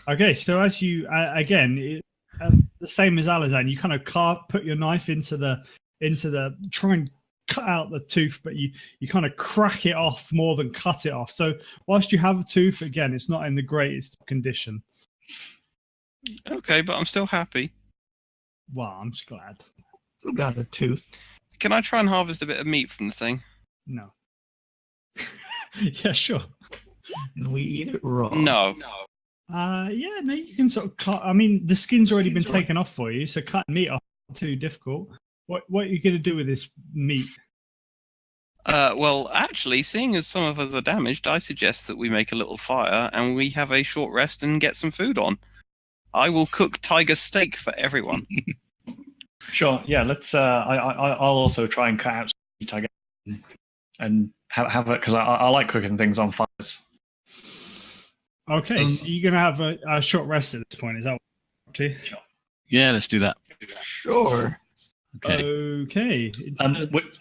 Okay, so as you again, the same as Alazan, you kind of put your knife into the try and cut out the tooth, but you kind of crack it off more than cut it off. So whilst you have a tooth, again, it's not in the greatest condition. Okay, but I'm still happy. Well, I'm just glad. Still got a tooth. Can I try and harvest a bit of meat from the thing? No. Yeah, sure. Can we eat it raw? No. No, you can sort of cut. I mean, the skin's already been taken off for you, so cutting meat off is not too difficult. What are you going to do with this meat? Well, actually, seeing as some of us are damaged, I suggest that we make a little fire and we have a short rest and get some food on. I will cook tiger steak for everyone. Sure. Yeah. Let's. I'll also try and cut out some tiger and have it because I like cooking things on fires. Okay, so you're going to have a short rest at this point. Is that what you're up to? Sure. Yeah, let's do that. Sure. Okay.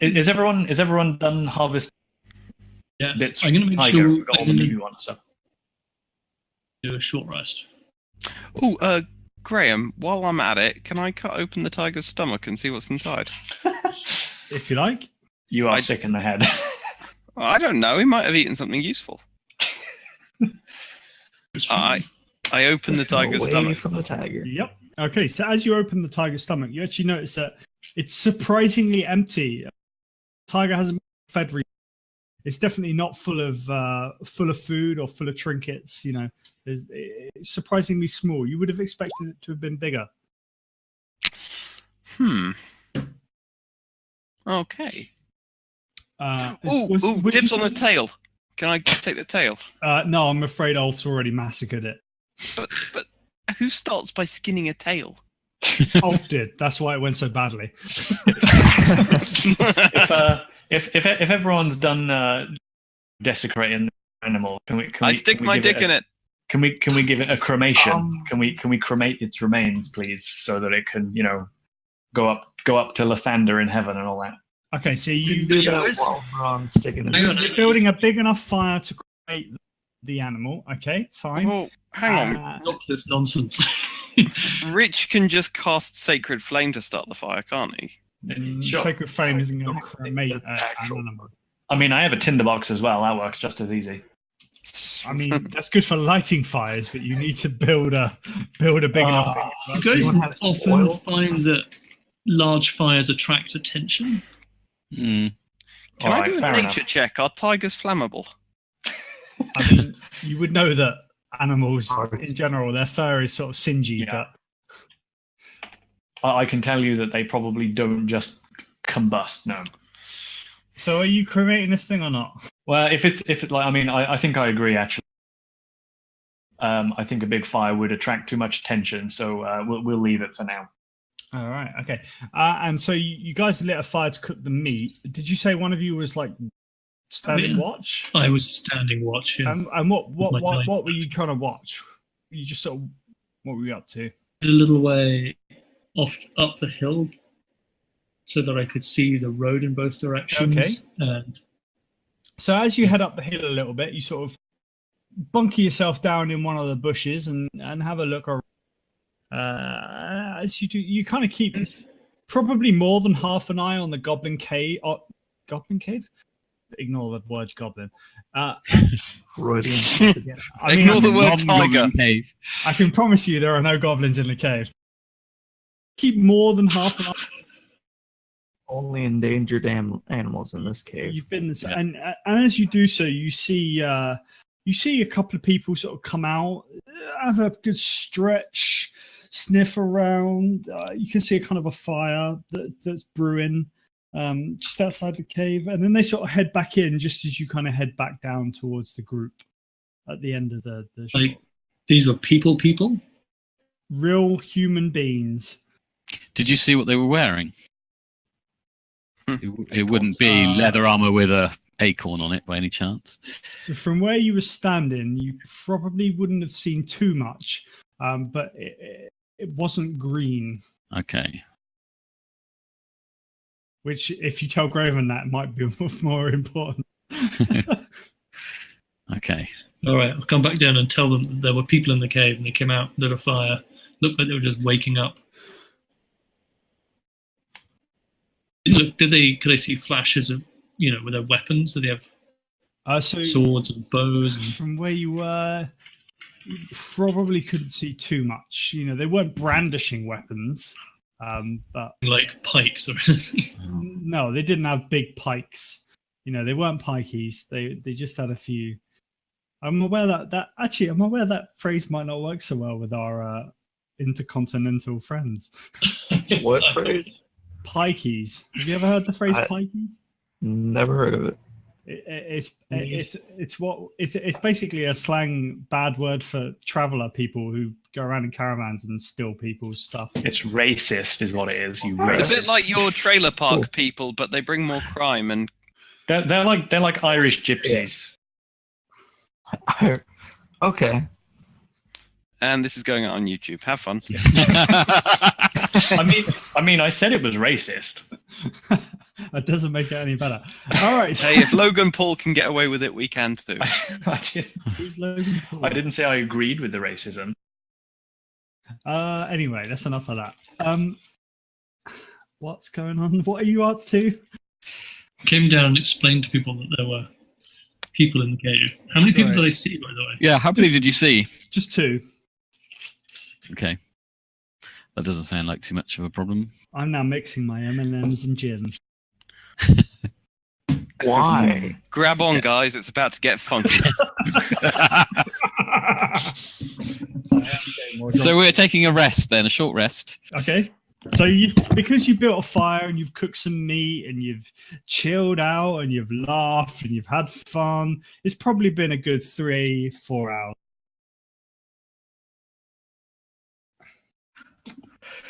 Is everyone done harvest Yes. bits? I'm going to make Tiger, sure we've got all the meat we want. So. do a short rest. Oh, Graham, while I'm at it, can I cut open the tiger's stomach and see what's inside? If you like. You are sick in the head. I don't know. He might have eaten something useful. I open the tiger's Away stomach. from the tiger. Yep. Okay, so as you open the tiger's stomach, you actually notice that it's surprisingly empty. Tiger hasn't been fed recently. It's definitely not full of food or full of trinkets. You know, it's surprisingly small. You would have expected it to have been bigger. Okay. Would Dibs you on the say- tail. Can I take the tail? No, I'm afraid Ulf's already massacred it. But who starts by skinning a tail? Ulf did. That's why it went so badly. If everyone's done desecrating the animal, can we? I stick my dick in it. Can we give it a cremation? Can we cremate its remains, please, so that it can, go up to Lathander in heaven and all that? Okay, so You do that while Ron's sticking it. you're building a big enough fire to create the animal. Okay, fine. Well, hang on. Stop this nonsense. Rich can just cast Sacred Flame to start the fire, can't he? Sure. Sacred Flame isn't going to cremate That's an actual. animal. I mean, I have a tinderbox as well. That works just as easy. I mean, that's good for lighting fires, but you need to build a big enough. You guys Anyone have some often oil? find that large fires attract attention. Can Alright, I do a fair nature enough. check? Are tigers flammable? I mean, you would know that animals, in general, their fur is sort of singy, Yeah. but I can tell you that they probably don't just combust. No. so are you cremating this thing or not? Well, I think I agree actually. I think a big fire would attract too much attention, so we'll leave it for now. All right, okay. And so you guys lit a fire to cook the meat. Did you say one of you was like standing Yeah. watch? I was standing watch. Yeah. And what My knife. were you trying to watch? You just sort of what were you up to? A little way up the hill so that I could see the road in both directions. Okay. And So as you head up the hill a little bit, you sort of bunker yourself down in one of the bushes and have a look around. As you do, you kind of keep probably more than half an eye on the goblin cave. Goblin cave? Ignore the word goblin. Freudian again. I mean, Ignore the word Non-goblin tiger. cave. I can promise you there are no goblins in the cave. Keep more than half an eye only endangered animals in this cave. You've been and as you do so, you see a couple of people sort of come out, have a good stretch, sniff around. You can see a kind of a fire that's brewing just outside the cave, and then they sort of head back in just as you kind of head back down towards the group at the end of the shot. Like, these were people? Real human beings. Did you see what they were wearing? It wouldn't be leather armor with a acorn on it by any chance. So from where you were standing, you probably wouldn't have seen too much, but it wasn't green. Okay. Which, if you tell Graven that, might be more important. Okay. All right, I'll come back down and tell them that there were people in the cave and they came out, lit a fire. Looked like they were just waking up. Could they see flashes of, with their weapons? Did they have swords and bows? From where you were, you probably couldn't see too much. They weren't brandishing weapons, but like pikes or anything. No, they didn't have big pikes. They weren't pikeys. They just had a few. I'm aware that phrase might not work so well with our intercontinental friends. What phrase? Pikeys. Have you ever heard the phrase pikeys? Never heard of it. It's basically a slang bad word for traveler people who go around in caravans and steal people's stuff. It's racist, is what it is. It's a bit like your trailer park people, but they bring more crime and they're like Irish gypsies. Okay. And this is going out on YouTube. Have fun. I mean, I said it was racist. That doesn't make it any better. All right. Hey, if Logan Paul can get away with it, we can too. Who's Logan Paul? I didn't say I agreed with the racism. Anyway, that's enough of that. What's going on? What are you up to? I came down and explained to people that there were people in the cave. How many people did I see, by the way? Yeah, how many did you see? Just 2. Okay. That doesn't sound like too much of a problem. I'm now mixing my M&Ms and gin. Why? Grab on, guys. It's about to get funky. So we're taking a rest then, a short rest. Okay. So because you built a fire and you've cooked some meat and you've chilled out and you've laughed and you've had fun, it's probably been a good 3-4 hours.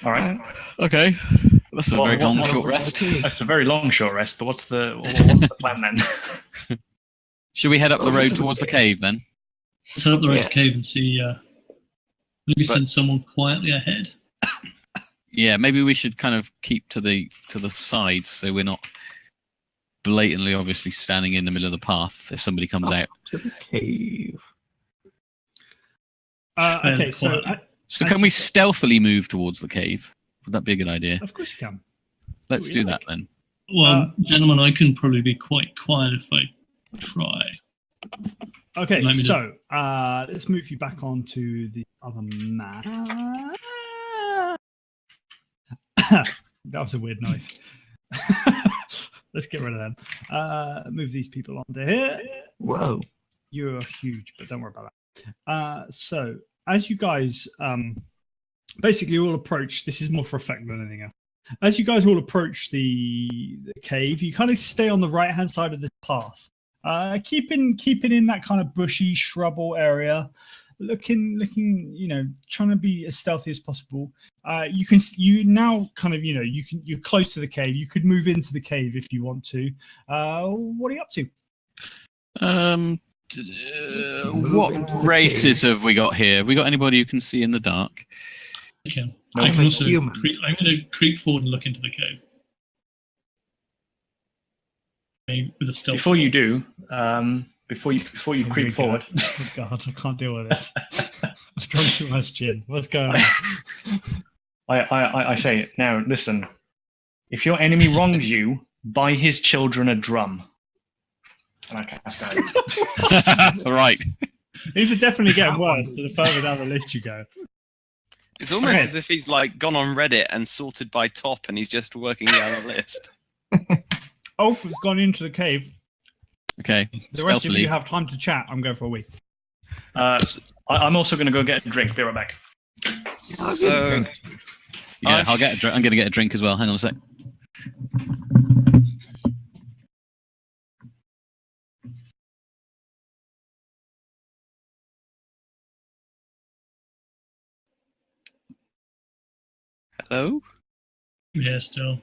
All right. Okay. That's a very long short rest. That's a very long short rest, but what's the plan then? Should we head up the road towards the cave then? Let's head up the road to the cave and see. Maybe send someone quietly ahead. Yeah, maybe we should kind of keep to the sides so we're not blatantly, obviously, standing in the middle of the path if somebody comes out. To the cave. Okay, so can we stealthily move towards the cave? Would that be a good idea? Of course you can. Let's do that then. Well, gentlemen, I can probably be quite quiet if I try. Okay, so let's move you back onto the other map. That was a weird noise. Let's get rid of them. Move these people onto here. Whoa. You're huge, but don't worry about that. So as you guys basically all approach, this is more for effect than anything else. As you guys all approach the cave, you kind of stay on the right-hand side of the path. Keeping in that kind of bushy shrubble area, looking, trying to be as stealthy as possible. You're close to the cave. You could move into the cave if you want to. What are you up to? What races have we got here? Have we got anybody who can see in the dark? Okay. I can also I'm going to creep forward and look into the cave. With a stealth. Before you do, before you creep forward. Oh God, I can't deal with this. I've drunk too much gin. What's going on? I say, now listen. If your enemy wrongs you, buy his children a drum. And I cast that. Right. These are definitely getting worse the further down the list you go. It's almost as if he's like gone on Reddit and sorted by top, and he's just working down a list. Ulf has gone into the cave. Okay. The rest of you have time to chat. I'm going for a wee. I'm also going to go get a drink. Be right back. So, yeah, I'm going to get a drink as well. Hang on a sec. hello? Yeah, still.